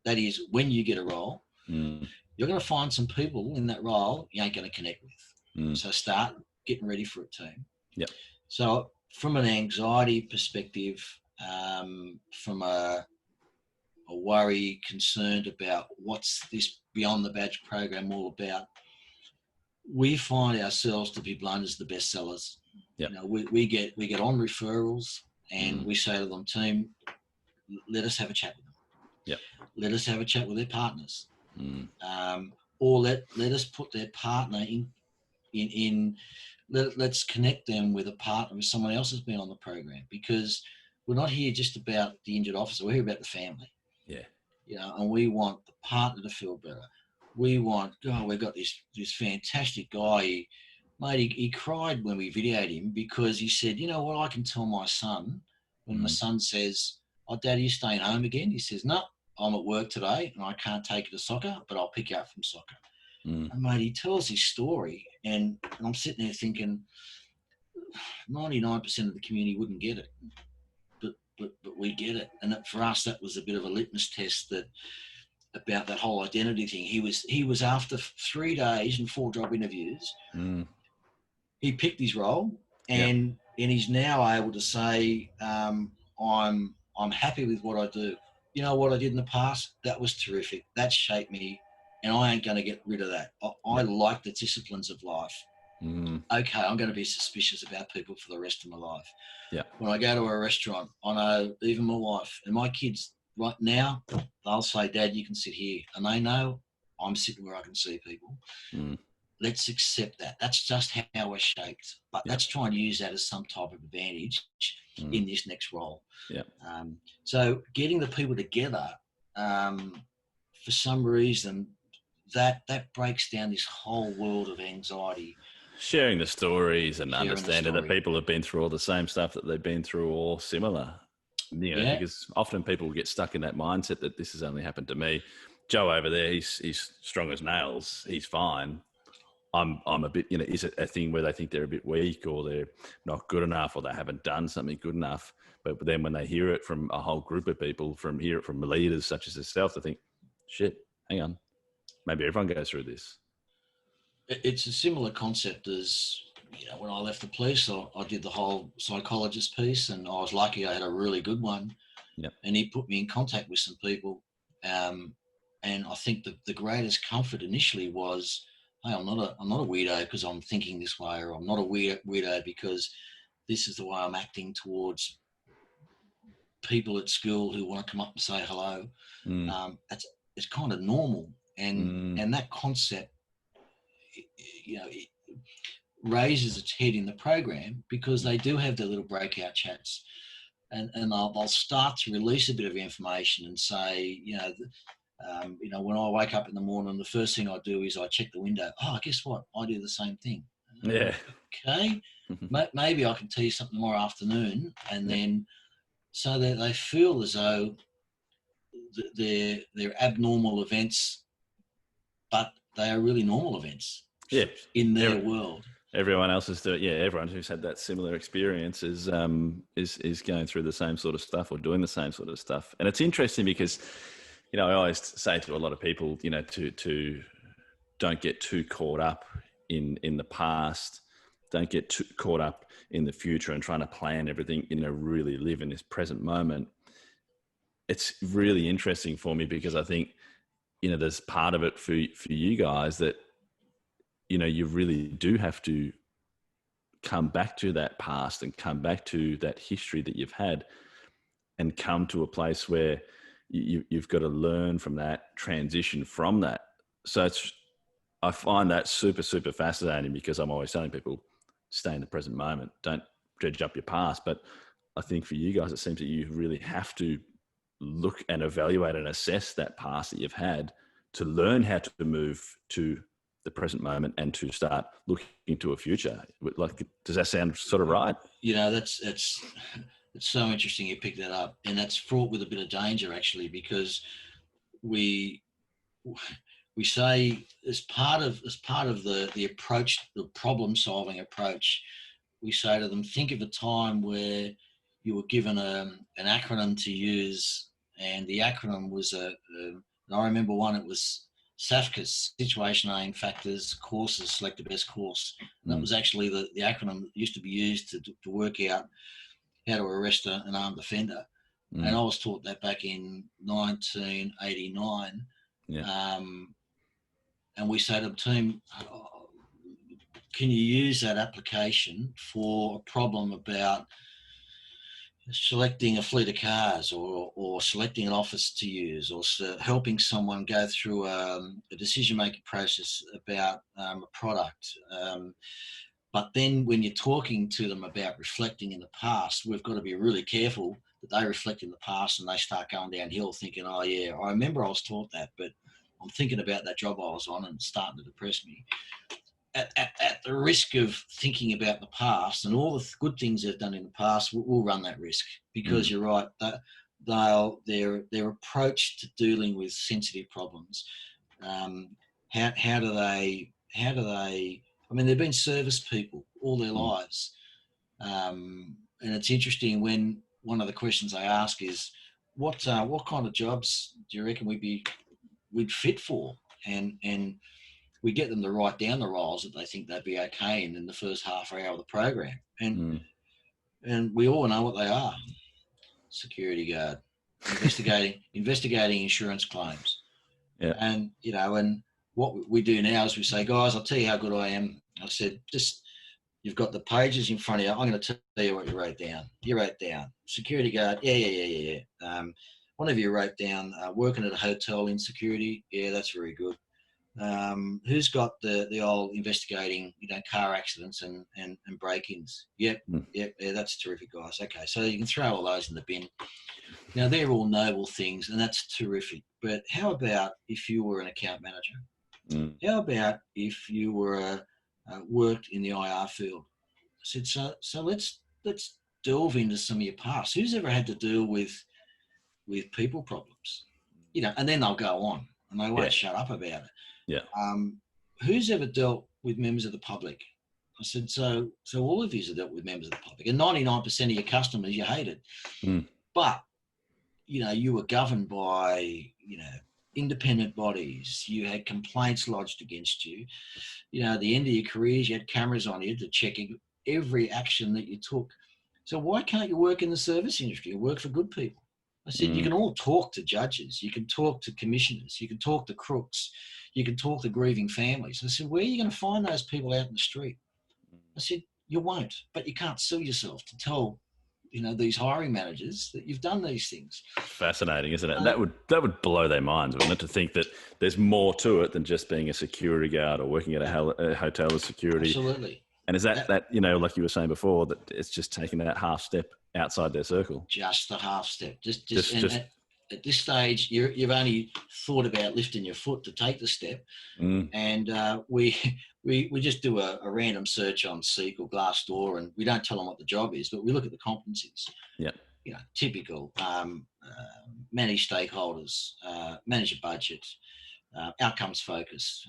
Speaker 2: that is when you get a role, you're going to find some people in that role you ain't going to connect with. So start getting ready for it, team.
Speaker 1: Yep.
Speaker 2: So from an anxiety perspective, from a worry, concerned about what's this Beyond the Badge program all about, we find ourselves to be blunt as the best sellers.
Speaker 1: Yep.
Speaker 2: We get on referrals and we say to them, team, let us have a chat with them.
Speaker 1: Yep.
Speaker 2: Let us have a chat with their partners. Or let us put their partner in let's connect them with a partner, with someone else who's been on the program, because we're not here just about the injured officer, we're here about the family.
Speaker 1: Yeah.
Speaker 2: And we want the partner to feel better. We want, we've got this fantastic guy. He cried when we videoed him because he said, you know what, I can tell my son when my son says, oh, Dad, are you staying home again? He says, no, I'm at work today and I can't take you to soccer, but I'll pick you up from soccer. And mate, he tells his story and I'm sitting there thinking 99% of the community wouldn't get it, but we get it. And for us, that was a bit of a litmus test about that whole identity thing. He was after 3 days and 4 job interviews. He picked his role and he's now able to say, I'm happy with what I do. You know what I did in the past? That was terrific. That shaped me. And I ain't going to get rid of that. I like the disciplines of life. Okay, I'm going to be suspicious about people for the rest of my life.
Speaker 1: Yeah.
Speaker 2: When I go to a restaurant, I know even my wife and my kids right now, they'll say, Dad, you can sit here. And they know I'm sitting where I can see people. Let's accept that. That's just how we're shaped. But let's try and use that as some type of advantage in this next role.
Speaker 1: Yeah.
Speaker 2: So getting the people together, for some reason, that breaks down this whole world of anxiety.
Speaker 1: Sharing the stories and understanding that people have been through all the same stuff that they've been through or similar. Because often people get stuck in that mindset that this has only happened to me. Joe over there, he's strong as nails. He's fine. I'm a bit, is it a thing where they think they're a bit weak or they're not good enough or they haven't done something good enough? But then when they hear it from a whole group of people, from leaders such as yourself, they think, shit, hang on. Maybe everyone goes through this.
Speaker 2: It's a similar concept as, when I left the police, I did the whole psychologist piece and I was lucky I had a really good one.
Speaker 1: Yep.
Speaker 2: And he put me in contact with some people. And I think the greatest comfort initially was, hey, I'm not a weirdo because I'm thinking this way, or I'm not a weirdo because this is the way I'm acting towards people at school who want to come up and say hello. It's kind of normal. And that concept, it raises its head in the program because they do have their little breakout chats, and they'll start to release a bit of information and say, when I wake up in the morning, the first thing I do is I check the window. Oh, guess what? I do the same thing.
Speaker 1: Yeah.
Speaker 2: Okay. Maybe I can tell you something more afternoon, and then so that they feel as though they're abnormal events, but they are really normal events in their world.
Speaker 1: Everyone else is doing, everyone who's had that similar experience is going through the same sort of stuff or doing the same sort of stuff. And it's interesting because, I always say to a lot of people, to don't get too caught up in the past, don't get too caught up in the future and trying to plan everything, really live in this present moment. It's really interesting for me because I think, there's part of it for you guys that, you really do have to come back to that past and come back to that history that you've had and come to a place where you've got to learn from that, transition from that. So I find that super, super fascinating because I'm always telling people, stay in the present moment. Don't dredge up your past. But I think for you guys, it seems that you really have to look and evaluate and assess that past that you've had to learn how to move to the present moment and to start looking to a future. Like, does that sound sort of right?
Speaker 2: It's so interesting you picked that up, and that's fraught with a bit of danger actually, because we say as part of the approach, the problem solving approach, we say to them, think of a time where you were given an acronym to use, and the acronym was I remember one, it was SAFCAS, situation, aim, factors, courses, select the best course. And that was actually the acronym that used to be used to work out how to arrest an armed offender. And I was taught that back in 1989.
Speaker 1: Yeah.
Speaker 2: And we say to the team, can you use that application for a problem about selecting a fleet of cars, or selecting an office to use, or helping someone go through a decision-making process about a product. But then when you're talking to them about reflecting in the past, we've got to be really careful that they reflect in the past and they start going downhill thinking, oh yeah, I remember I was taught that, but I'm thinking about that job I was on and it's starting to depress me. At the risk of thinking about the past and all the good things they've done in the past, we'll run that risk, because you're right. Their approach to dealing with sensitive problems. How do they? I mean, they've been service people all their lives, and it's interesting when one of the questions I ask is, what kind of jobs do you reckon we'd fit for? And we get them to write down the roles that they think they'd be okay in the first half hour of the program. And we all know what they are. Security guard, investigating insurance claims.
Speaker 1: Yeah.
Speaker 2: And, and what we do now is we say, guys, I'll tell you how good I am. I said, just, you've got the pages in front of you. I'm going to tell you what you wrote down. You wrote down security guard. Yeah. One of you wrote down working at a hotel in security. Yeah, that's very good. Who's got the old investigating, car accidents and break-ins? Yep, yeah, that's terrific, guys. Okay, so you can throw all those in the bin. Now, they're all noble things, and that's terrific. But how about if you were an account manager? How about if you were worked in the IR field? I said, so let's delve into some of your past. Who's ever had to deal with people problems? And then they'll go on, and they won't shut up about it.
Speaker 1: Yeah.
Speaker 2: Who's ever dealt with members of the public? I said, so all of you have dealt with members of the public, and 99% of your customers you hated. But, you were governed by, independent bodies. You had complaints lodged against you. At the end of your careers, you had cameras on you to check every action that you took. So why can't you work in the service industry and work for good people? I said, you can all talk to judges. You can talk to commissioners. You can talk to crooks. You can talk to grieving families. I said, where are you going to find those people out in the street? I said, you won't, but you can't sue yourself to tell, these hiring managers that you've done these things.
Speaker 1: Fascinating, isn't it? And that would blow their minds, wouldn't it, to think that there's more to it than just being a security guard or working at a hotel as security.
Speaker 2: Absolutely.
Speaker 1: And is that, like you were saying before, that it's just taking that half step outside their circle? Just
Speaker 2: the half step. Just at this stage, you've only thought about lifting your foot to take the step. And we just do a random search on Seek or Glassdoor, and we don't tell them what the job is, but we look at the competencies.
Speaker 1: Yeah.
Speaker 2: Typical, manage stakeholders, manage a budget, outcomes focus,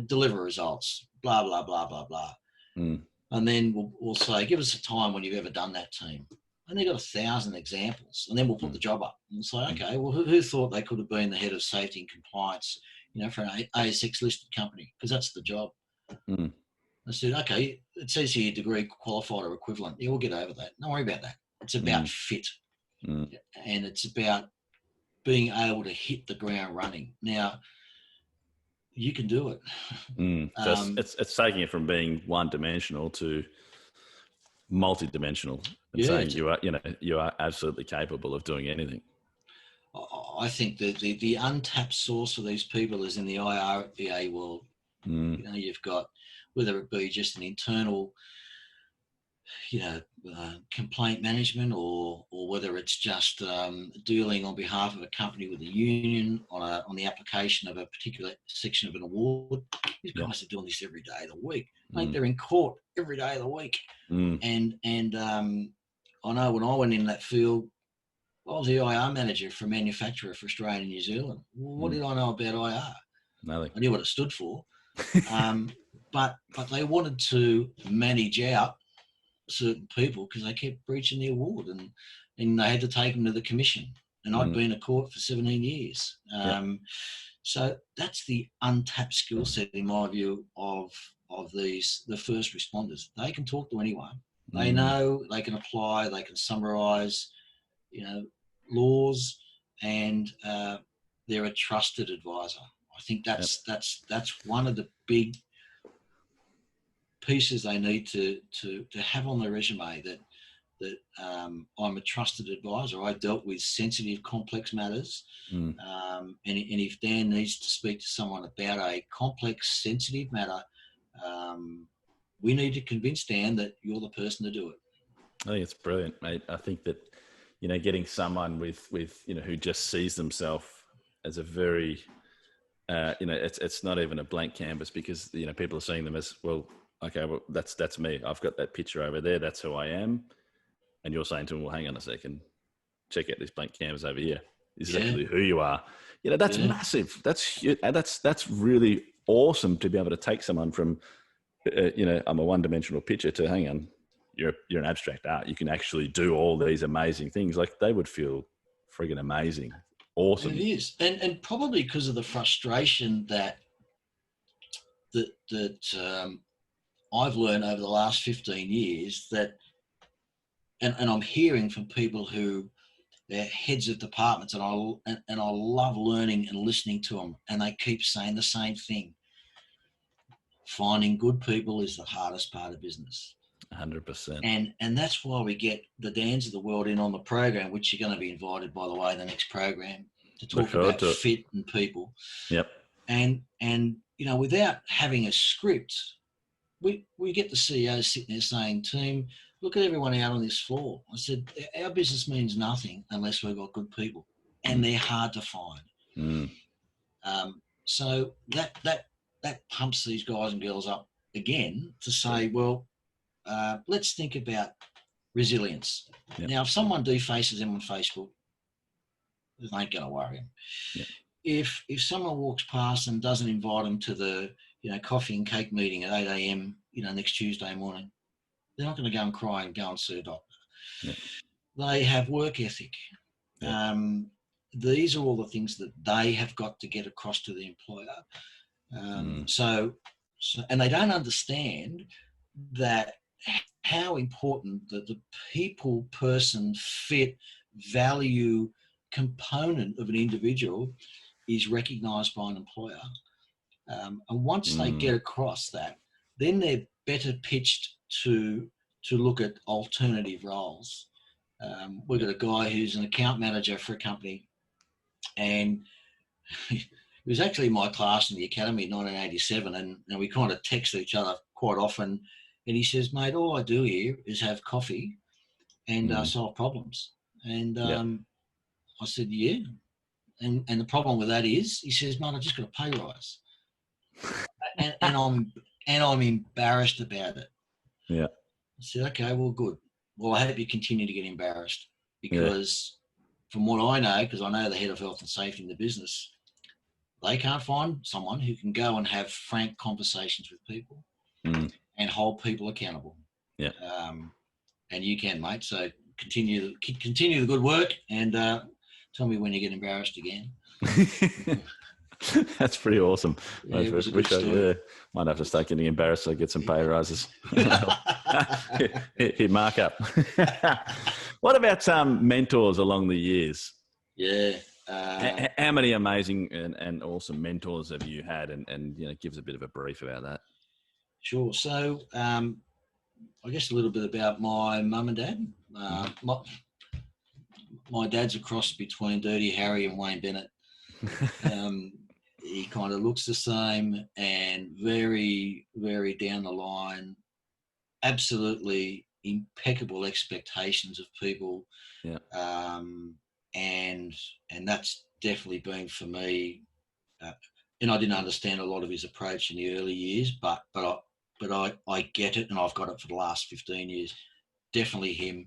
Speaker 2: deliver results, blah, blah, blah, blah, blah. And then we'll say, give us a time when you've ever done that, team. And they've got 1,000 examples. And then we'll put the job up. And we'll say, okay, well, who thought they could have been the head of safety and compliance, for an ASX listed company? Because that's the job. I said, okay, it says here degree qualified or equivalent. Yeah, we'll get over that. Don't worry about that. It's about fit. And it's about being able to hit the ground running. Now, you can do it.
Speaker 1: It's taking it from being one-dimensional to multi-dimensional, and saying you are absolutely capable of doing anything.
Speaker 2: I think that the untapped source of these people is in the IREA world. You've got, whether it be just an internal you know, complaint management, or whether it's just dealing on behalf of a company with a union on the application of a particular section of an award. These guys are doing this every day of the week. Mate, they're in court every day of the week. And I know when I went in that field, I was the IR manager for a manufacturer for Australia and New Zealand. Well, what did I know about IR?
Speaker 1: Nothing.
Speaker 2: I knew what it stood for. But they wanted to manage out certain people because they kept breaching the award, and they had to take them to the commission. And I'd been at court for 17 years. So that's the untapped skill set, in my view, of the first responders. They can talk to anyone. They know, they can apply, they can summarize, laws, and they're a trusted advisor. I think that's one of the big pieces they need to have on their resume, that I'm a trusted advisor. I dealt with sensitive, complex matters. And if Dan needs to speak to someone about a complex, sensitive matter, we need to convince Dan that you're the person to do it.
Speaker 1: I think it's brilliant, mate. I think that, getting someone with who just sees themselves as a very, it's not even a blank canvas, because, people are seeing them as, well, okay, well, that's me. I've got that picture over there. That's who I am. And you're saying to them, well, hang on a second, check out this blank canvas over here. This is actually who you are. That's massive. That's really awesome to be able to take someone from, I'm a one-dimensional picture, to, hang on, you're an abstract art. You can actually do all these amazing things. Like, they would feel friggin' amazing. Awesome.
Speaker 2: It is. And probably because of the frustration that I've learned over the last 15 years, that, and I'm hearing from people who they're heads of departments, and I love learning and listening to them, and they keep saying the same thing. Finding good people is the hardest part of business.
Speaker 1: 100%.
Speaker 2: And that's why we get the Dans of the world in on the program, which you're going to be invited, by the way, the next program, to talk about fit and people.
Speaker 1: Yep.
Speaker 2: And without having a script, we get the CEO sitting there saying, team, look at everyone out on this floor. I said, our business means nothing unless we've got good people, and they're hard to find. So that pumps these guys and girls up again to say, well, let's think about resilience. Yep. Now, if someone defaces them on Facebook, it ain't going to worry them. Yep. If someone walks past and doesn't invite them to the coffee and cake meeting at 8 a.m. Next Tuesday morning, they're not going to go and cry and go and see a doctor. Yep. They have work ethic. Yep. These are all the things that they have got to get across to the employer. So, and they don't understand that how important the people, person, fit, value component of an individual is recognised by an employer. And once they get across that, then they're better pitched to look at alternative roles. We've got a guy who's an account manager for a company, and he was actually in my class in the academy in 1987, and we kind of text each other quite often. And he says, mate, all I do here is have coffee and solve problems. And I said, yeah. And the problem with that is, he says, mate, I just got a pay rise. and I'm embarrassed about it.
Speaker 1: Yeah.
Speaker 2: I said, okay, well, good. Well, I hope you continue to get embarrassed, because from what I know, because I know the head of health and safety in the business, they can't find someone who can go and have frank conversations with people and hold people accountable.
Speaker 1: Yeah.
Speaker 2: And you can, mate. So continue the good work, and tell me when you get embarrassed again.
Speaker 1: That's pretty awesome.
Speaker 2: Yeah,
Speaker 1: might have to start getting embarrassed so get some pay rises. Hit markup. What about mentors along the years?
Speaker 2: Yeah.
Speaker 1: How many amazing and awesome mentors have you had? And give us a bit of a brief about that.
Speaker 2: Sure. So I guess a little bit about my mum and dad. My dad's a cross between Dirty Harry and Wayne Bennett. He kind of looks the same and very, very down the line. Absolutely impeccable expectations of people,
Speaker 1: Yeah.
Speaker 2: and that's definitely been for me. And I didn't understand a lot of his approach in the early years, but I get it, and I've got it for the last 15 years. Definitely him.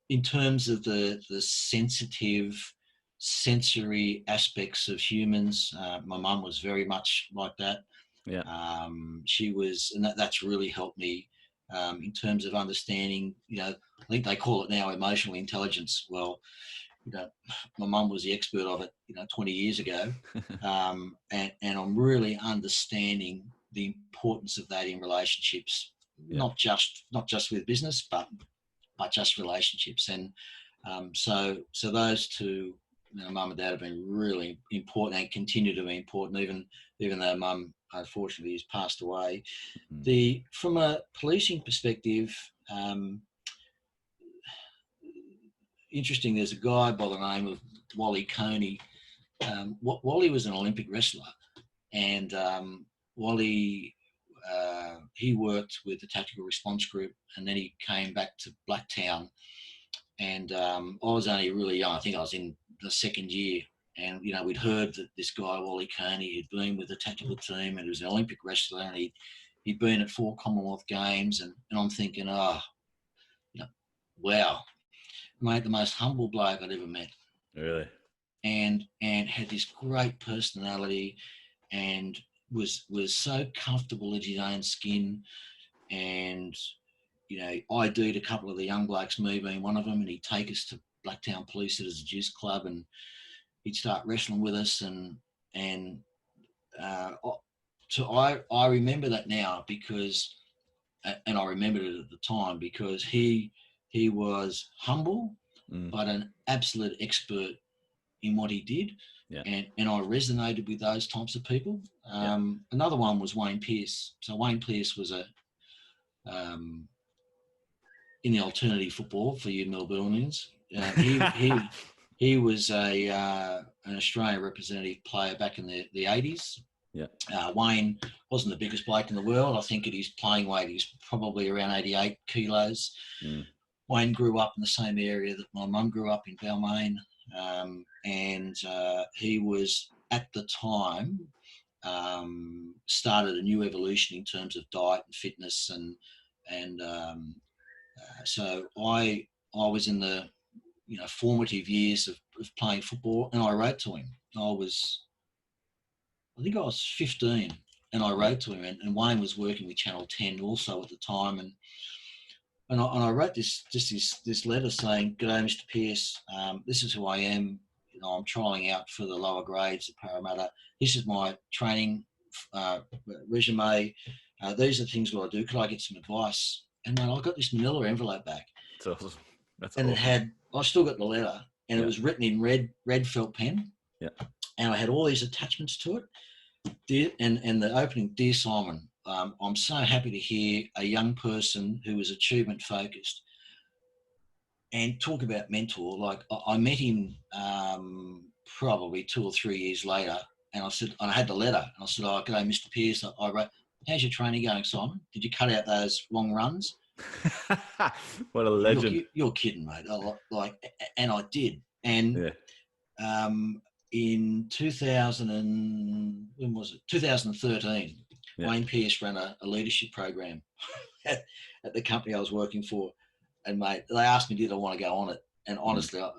Speaker 2: In terms of the sensitive, sensory aspects of humans, my mum was very much like that.
Speaker 1: Yeah.
Speaker 2: She was, and that's really helped me in terms of understanding. I think they call it now emotional intelligence. Well, my mum was the expert of it, 20 years ago, and I'm really understanding the importance of that in relationships,
Speaker 1: Yeah.
Speaker 2: not just with business, but just relationships. And so those two, mum and dad, have been really important and continue to be important, even though mum unfortunately has passed away. From a policing perspective, interesting. There's a guy by the name of Wally Coney. Wally was an Olympic wrestler, and Wally, he worked with the Tactical Response Group, and then he came back to Blacktown. And I was only really young. I think I was in the second year. And, we'd heard that this guy, Wally Coney, had been with the tactical team, and he was an Olympic wrestler, and he'd been at 4 Commonwealth Games. And I'm thinking, wow, mate, the most humble bloke I'd ever met.
Speaker 1: Really?
Speaker 2: And had this great personality, and was so comfortable in his own skin. And ID'd a couple of the young blokes, me being one of them, and he'd take us to Blacktown Police as a juice club, and he'd start wrestling with us. So I remember that now because, and I remembered it at the time because he was humble, but an absolute expert in what he did.
Speaker 1: Yeah.
Speaker 2: And I resonated with those types of people. Another one was Wayne Pearce. So Wayne Pearce was in the alternative football for you Melbournians. He was an Australian representative player back in the 80s.
Speaker 1: Yeah.
Speaker 2: Wayne wasn't the biggest bloke in the world. I think at his playing weight, he's probably around 88 kilos. Wayne grew up in the same area that my mum grew up in, Balmain. And he was, at the time, started a new evolution in terms of diet and fitness. So I was in the formative years of playing football, and I wrote to him. I think I was 15, and I wrote to him, and Wayne was working with Channel 10 also at the time, and I wrote this letter saying, "G'day, Mr. Pearce. This is who I am. I'm trialling out for the lower grades at Parramatta. This is my training resume. These are the things that I do. Could I get some advice?" And then I got this manila envelope back.
Speaker 1: That's awesome.
Speaker 2: It had, I still got the letter, and it was written in red felt pen.
Speaker 1: Yeah.
Speaker 2: And I had all these attachments to it. And the opening, "Dear Simon, I'm so happy to hear a young person who is achievement focused." And talk about mentor. Like, I met him probably 2 or 3 years later, and I had the letter, and I said, "Oh, g'day, Mr. Pearce. I wrote, how's your training going, Simon? Did you cut out those long runs?"
Speaker 1: What a legend.
Speaker 2: You're kidding, mate. And I did. And in 2013, Wayne Pearce ran a leadership program at the company I was working for. And mate, they asked me, did I want to go on it? And honestly, I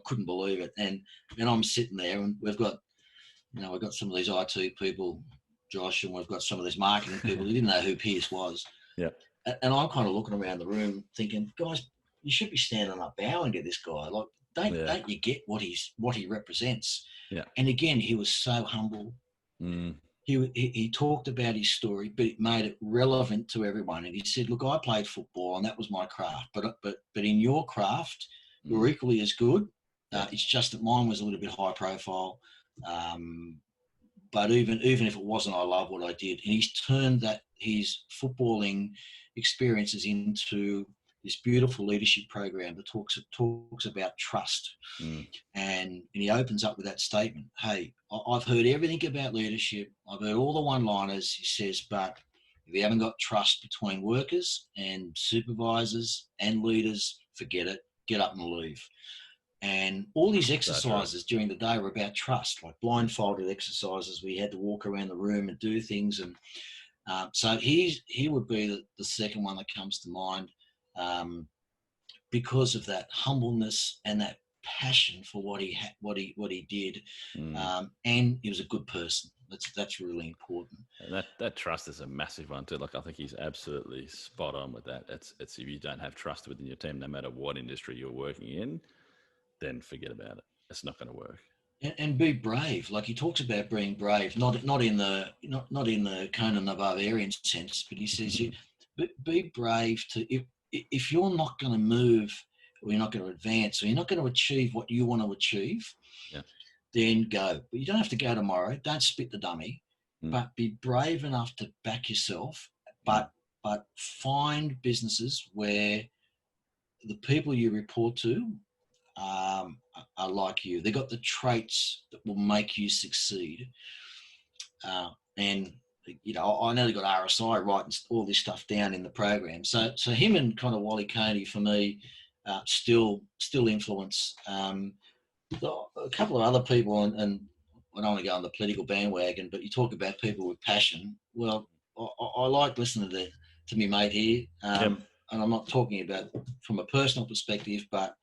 Speaker 2: couldn't believe it. And I'm sitting there, and we've got some of these IT people, Josh, and we've got some of these marketing people who didn't know who Pearce was.
Speaker 1: Yeah.
Speaker 2: And I'm kind of looking around the room thinking, guys, you should be standing up bowing to this guy. Like, don't you get what he represents?
Speaker 1: Yeah.
Speaker 2: And again, he was so humble. He talked about his story, but it made it relevant to everyone. And he said, "Look, I played football, and that was my craft. But in your craft, you're equally as good. It's just that mine was a little bit high profile. But even if it wasn't, I love what I did." And he's turned his footballing experiences into this beautiful leadership program that talks about trust. And he opens up with that statement, "Hey, I've heard everything about leadership. I've heard all the one-liners," he says, "but If you haven't got trust between workers and supervisors and leaders, forget it. Get up and leave. And all these exercises during the day were about trust, like blindfolded exercises. We had to walk around the room and do things. And so he would be the second one that comes to mind, because of that humbleness and that passion for what he did, and he was a good person. That's really important.
Speaker 1: And that trust is a massive one too. Like I think he's absolutely spot on with that. It's if you don't have trust within your team, no matter what industry you're working in, then forget about it. It's not going to work.
Speaker 2: And be brave. Like he talks about being brave, not in the Conan the Barbarian sense, but he says be brave to if you're not going to move, or you're not going to advance, or you're not going to achieve what you want to achieve, then go. But you don't have to go tomorrow. Don't spit the dummy, but be brave enough to back yourself. But find businesses where the people you report to are like you. They've got the traits that will make you succeed. And I nearly got RSI writing all this stuff down in the program. So him and kind of Wally Coney for me still influence. A couple of other people, and I don't want to go on the political bandwagon, but you talk about people with passion. Well, I like listening to me mate here, and I'm not talking about from a personal perspective, but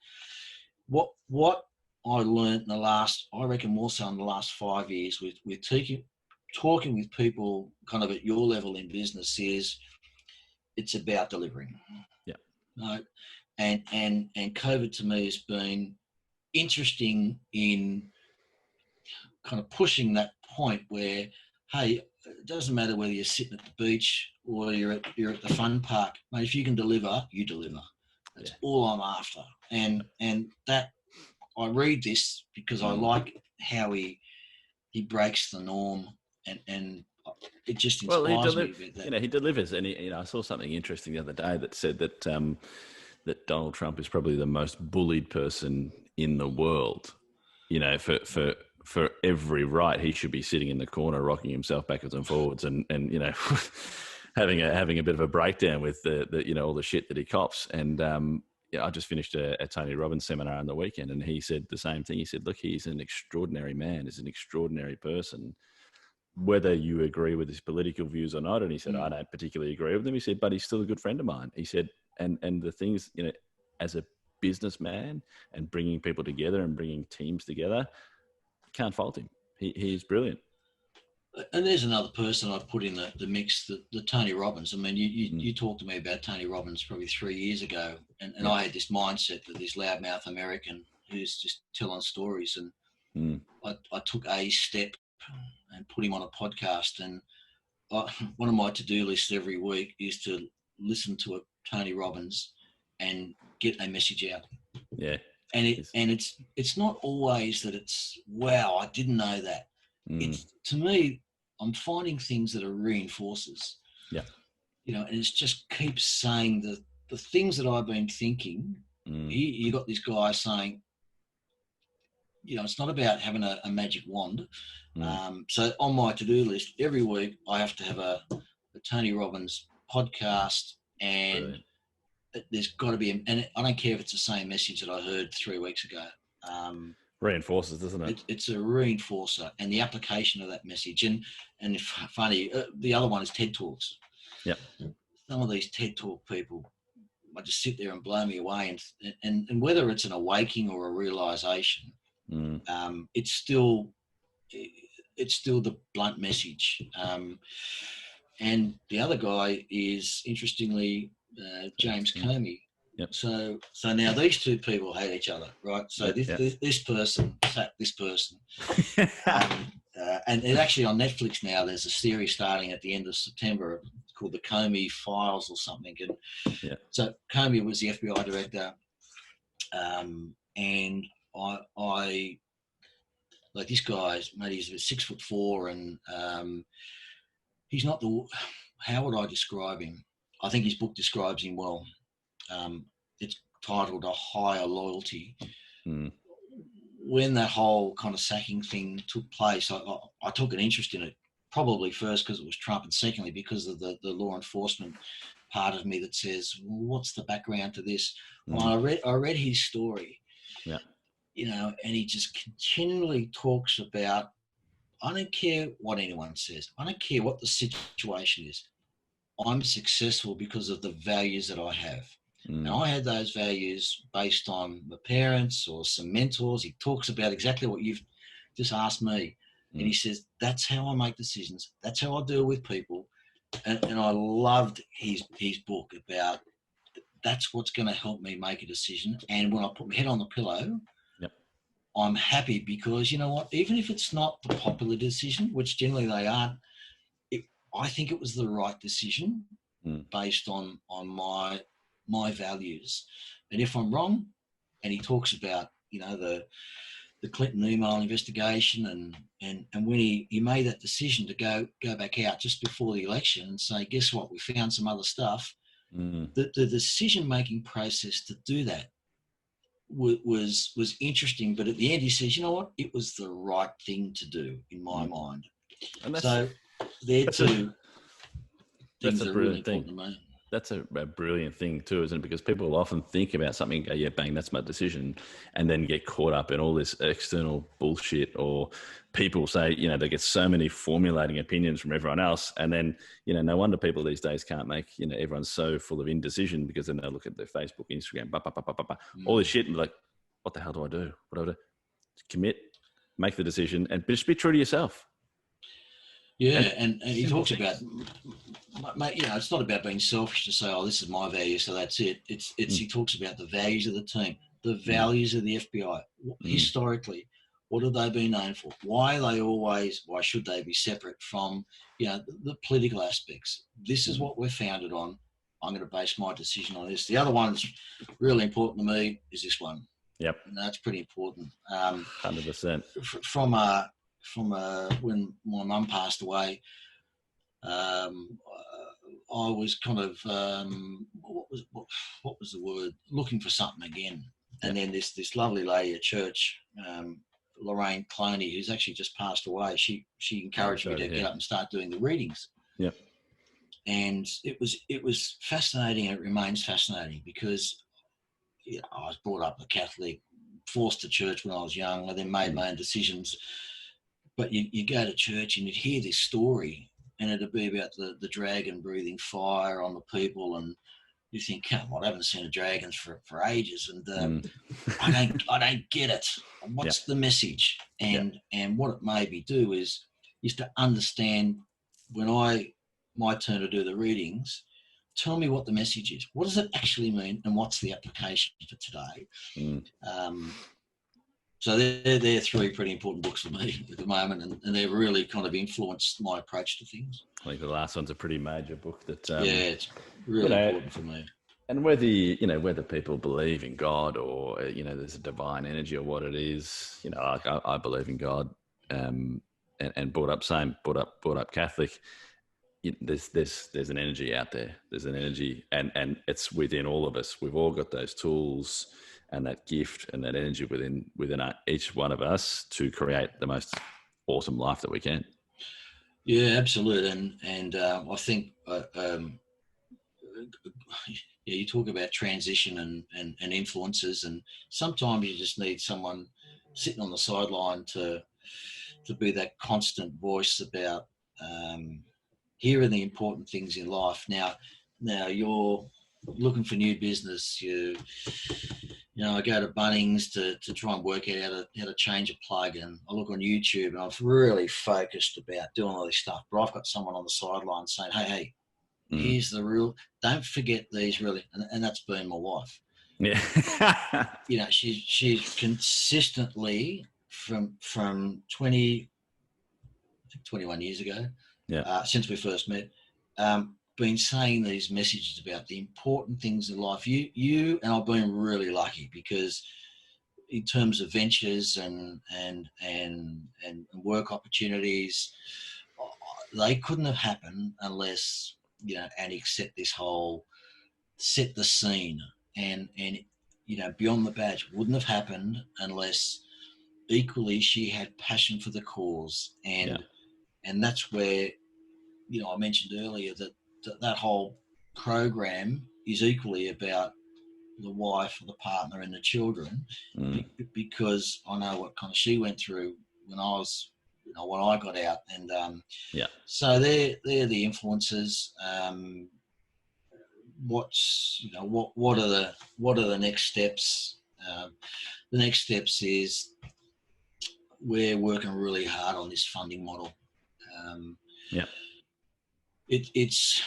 Speaker 2: what I learned in the last, I reckon more so in the last 5 years with talking with people kind of at your level in business is it's about delivering.
Speaker 1: Yeah.
Speaker 2: Right. And COVID to me has been interesting in kind of pushing that point where, hey, it doesn't matter whether you're sitting at the beach or you're at the fun park, mate. If you can deliver, you deliver. That's all I'm after. And that I read this because I like how he breaks the norm, and it just inspires me a bit.
Speaker 1: He delivers, and I saw something interesting the other day that said that that Donald Trump is probably the most bullied person in the world. For every right, he should be sitting in the corner, rocking himself backwards and forwards, and having a bit of a breakdown with the all the shit that he cops. And I just finished a Tony Robbins seminar on the weekend, and he said the same thing. He said, "Look, he's an extraordinary man. He's an extraordinary person, whether you agree with his political views or not." And he said, "I don't particularly agree with them." He said, "But he's still a good friend of mine." He said, and the things, as a businessman and bringing people together and bringing teams together, can't fault him. He's brilliant.
Speaker 2: And there's another person I've put in the mix, the Tony Robbins. I mean, you talked to me about Tony Robbins probably 3 years ago, and I had this mindset that this loudmouth American who's just telling stories, and I took a step and put him on a podcast. And one of my to-do lists every week is to listen to a Tony Robbins and get a message out.
Speaker 1: Yeah.
Speaker 2: And it's not always that it's, wow, I didn't know that. It's, to me, I'm finding things that are reinforcers.
Speaker 1: Yeah.
Speaker 2: And it's just keeps saying the things that I've been thinking. You got this guy saying, it's not about having a magic wand. So on my to-do list every week, I have to have a Tony Robbins podcast, and
Speaker 1: Brilliant.
Speaker 2: There's got to be, and I don't care if it's the same message that I heard 3 weeks ago.
Speaker 1: Reinforces, doesn't it?
Speaker 2: It's a reinforcer, and the application of that message. And funny, the other one is TED Talks.
Speaker 1: Yeah.
Speaker 2: Some of these TED Talk people, I just sit there and blow me away. And whether it's an awakening or a realization, it's still the blunt message. And the other guy is, interestingly, James Comey.
Speaker 1: Yep.
Speaker 2: So now these two people hate each other, right? So this person sacked this person. And it actually on Netflix now, there's a series starting at the end of September called The Comey Files or something. And so Comey was the FBI director. And I like this guy's, mate, he's 6'4", and he's not how would I describe him? I think his book describes him well. It's titled A Higher Loyalty. When that whole kind of sacking thing took place, I took an interest in it probably first because it was Trump, and secondly because of the law enforcement part of me that says, well, what's the background to this? Well, I read his story,
Speaker 1: Yeah.
Speaker 2: and he just continually talks about, I don't care what anyone says. I don't care what the situation is. I'm successful because of the values that I have. And I had those values based on my parents or some mentors. He talks about exactly what you've just asked me. And he says, that's how I make decisions. That's how I deal with people. And I loved his book about that's what's going to help me make a decision. And when I put my head on the pillow,
Speaker 1: Yep.
Speaker 2: I'm happy because, you know what, even if it's not the popular decision, which generally they aren't, I think it was the right decision based on my values. And if I'm wrong, and he talks about, the Clinton email investigation and when he made that decision to go back out just before the election and say, guess what, we found some other stuff. The decision-making process to do that was interesting, but at the end he says, you know what, it was the right thing to do in my mind. And so they're two things that are really important to me.
Speaker 1: That's a brilliant thing too, isn't it? Because people will often think about something and go, yeah, bang, that's my decision, and then get caught up in all this external bullshit, or people say, they get so many formulating opinions from everyone else. And then, no wonder people these days can't make, everyone's so full of indecision, because then they look at their Facebook, Instagram, all this shit and be like, what the hell do I do? What do I do? Commit, make the decision, and just be true to yourself.
Speaker 2: Yeah, and he talks about, it's not about being selfish to say, oh, this is my value, so that's it. It's he talks about the values of the team, the values of the FBI. Historically, what have they been known for? Why should they be separate from, the political aspects? This is what we're founded on. I'm going to base my decision on this. The other one that's really important to me is this one.
Speaker 1: Yep.
Speaker 2: That's pretty important.
Speaker 1: 100%.
Speaker 2: From when my mum passed away, I was kind of what was the word? Looking for something again. And then this lovely lady at church, Lorraine Cloney, who's actually just passed away, she encouraged me to get up and start doing the readings.
Speaker 1: Yep.
Speaker 2: And it was fascinating, and it remains fascinating because I was brought up a Catholic, forced to church when I was young. I then made my own decisions. But you go to church and you'd hear this story, and it'd be about the dragon breathing fire on the people, and you think, come on, I haven't seen a dragon for ages, and I don't get it. What's the message? And what it made me do is to understand when my turn to do the readings, tell me what the message is. What does it actually mean, and what's the application for today? So they're three pretty important books for me at the moment, and they've really kind of influenced my approach to things.
Speaker 1: I think the last one's a pretty major book that
Speaker 2: it's really important for me.
Speaker 1: And whether people believe in God or there's a divine energy or what it is, I believe in God, and brought up Catholic. There's an energy out there. There's an energy, and it's within all of us. We've all got those tools and that gift and that energy within each one of us to create the most awesome life that we can.
Speaker 2: Yeah, absolutely. And I think you talk about transition and influences, and sometimes you just need someone sitting on the sideline to be that constant voice about here are the important things in life. Now you're looking for new business. I go to Bunnings to try and work out how to change a plug, and I look on YouTube, and I've really focused about doing all this stuff. But I've got someone on the sideline saying, hey, here's the rule. Don't forget these really. And that's been my wife.
Speaker 1: Yeah.
Speaker 2: She's consistently from 21 years ago, since we first met, been saying these messages about the important things in life. You and I've been really lucky because in terms of ventures and work opportunities, they couldn't have happened unless Annie set the scene, and Beyond the Badge wouldn't have happened unless equally she had passion for the cause and And that's where, I mentioned earlier that that whole program is equally about the wife, the partner, and the children, because I know what kind of she went through when I got out, and so they're the influences. What are the next steps? The next steps is we're working really hard on this funding model. It's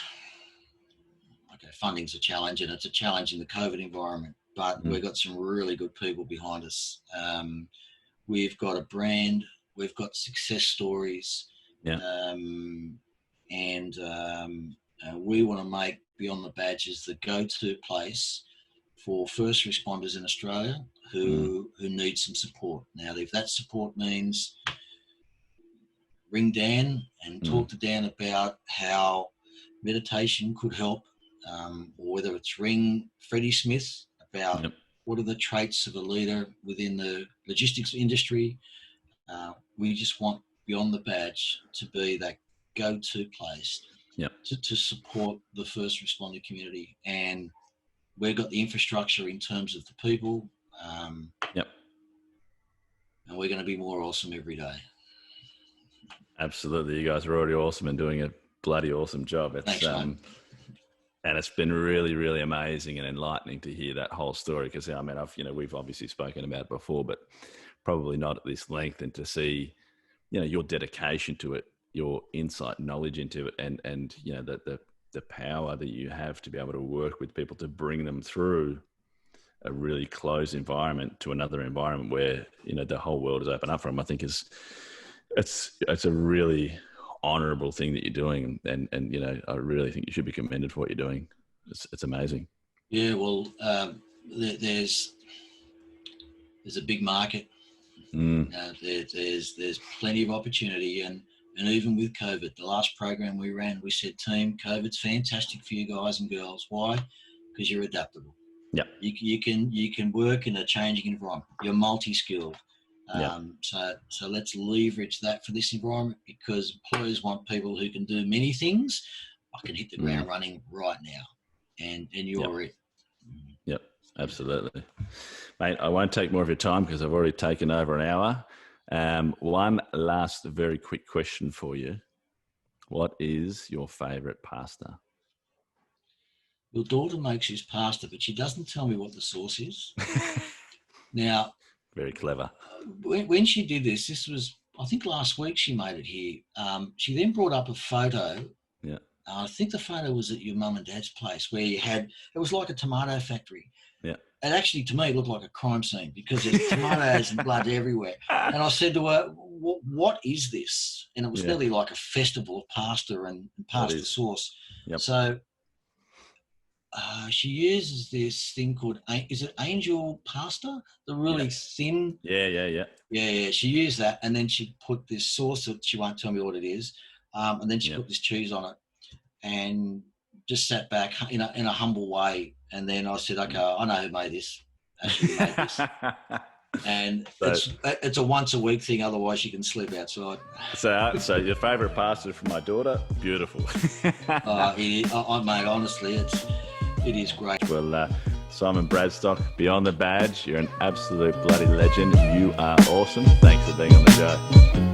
Speaker 2: okay. Funding's a challenge, and it's a challenge in the COVID environment. But we've got some really good people behind us. We've got a brand. We've got success stories. And we want to make Beyond the Badges the go-to place for first responders in Australia who need some support. Now, if that support means ring Dan and talk to Dan about how meditation could help, or whether it's ring Freddie Smith about what are the traits of a leader within the logistics industry. We just want Beyond the Badge to be that go-to place to support the first responder community. And we've got the infrastructure in terms of the people. And we're going to be more awesome every day.
Speaker 1: Absolutely. You guys are already awesome and doing a bloody awesome job.
Speaker 2: Thanks, mate.
Speaker 1: And it's been really, really amazing and enlightening to hear that whole story. Because I mean, we've obviously spoken about it before, but probably not at this length. And to see, your dedication to it, your insight, knowledge into it, and the power that you have to be able to work with people to bring them through a really closed environment to another environment where the whole world is open up for them, I think it's a really honorable thing that you're doing, and I really think you should be commended for what you're doing. It's amazing.
Speaker 2: Yeah, well, there's a big market. There's plenty of opportunity, and even with COVID, the last program we ran, we said, team, COVID's fantastic for you guys and girls. Why? Because you're adaptable.
Speaker 1: Yeah,
Speaker 2: you can work in a changing environment. You're multi-skilled. So let's leverage that for this environment, because employers want people who can do many things. I can hit the ground running right now, and you're it.
Speaker 1: Yep, absolutely, mate. I won't take more of your time because I've already taken over an hour. One last very quick question for you: what is your favourite pasta?
Speaker 2: Your daughter makes his pasta, but she doesn't tell me what the sauce is. Now,
Speaker 1: very clever.
Speaker 2: When she did this was, I think, last week she made it here. She then brought up a photo.
Speaker 1: Yeah.
Speaker 2: I think the photo was at your mum and dad's place, where it was like a tomato factory.
Speaker 1: Yeah.
Speaker 2: And actually, to me, it looked like a crime scene because there's tomatoes and blood everywhere. And I said to her, what is this? And it was nearly like a festival of pasta and pasta sauce.
Speaker 1: Yep.
Speaker 2: So she uses this thing called, is it angel pasta? The really thin. Yeah. She used that, and then she put this sauce that she won't tell me what it is, and then she put this cheese on it, and just sat back in a humble way. And then I said, okay, I know who made this. Actually made this. And it's a once a week thing. Otherwise, you can sleep outside.
Speaker 1: So your favourite pasta from my daughter? Beautiful.
Speaker 2: Mate, honestly, it is great.
Speaker 1: Well, Simon Bradstock, Beyond the Badge, you're an absolute bloody legend. You are awesome. Thanks for being on the show.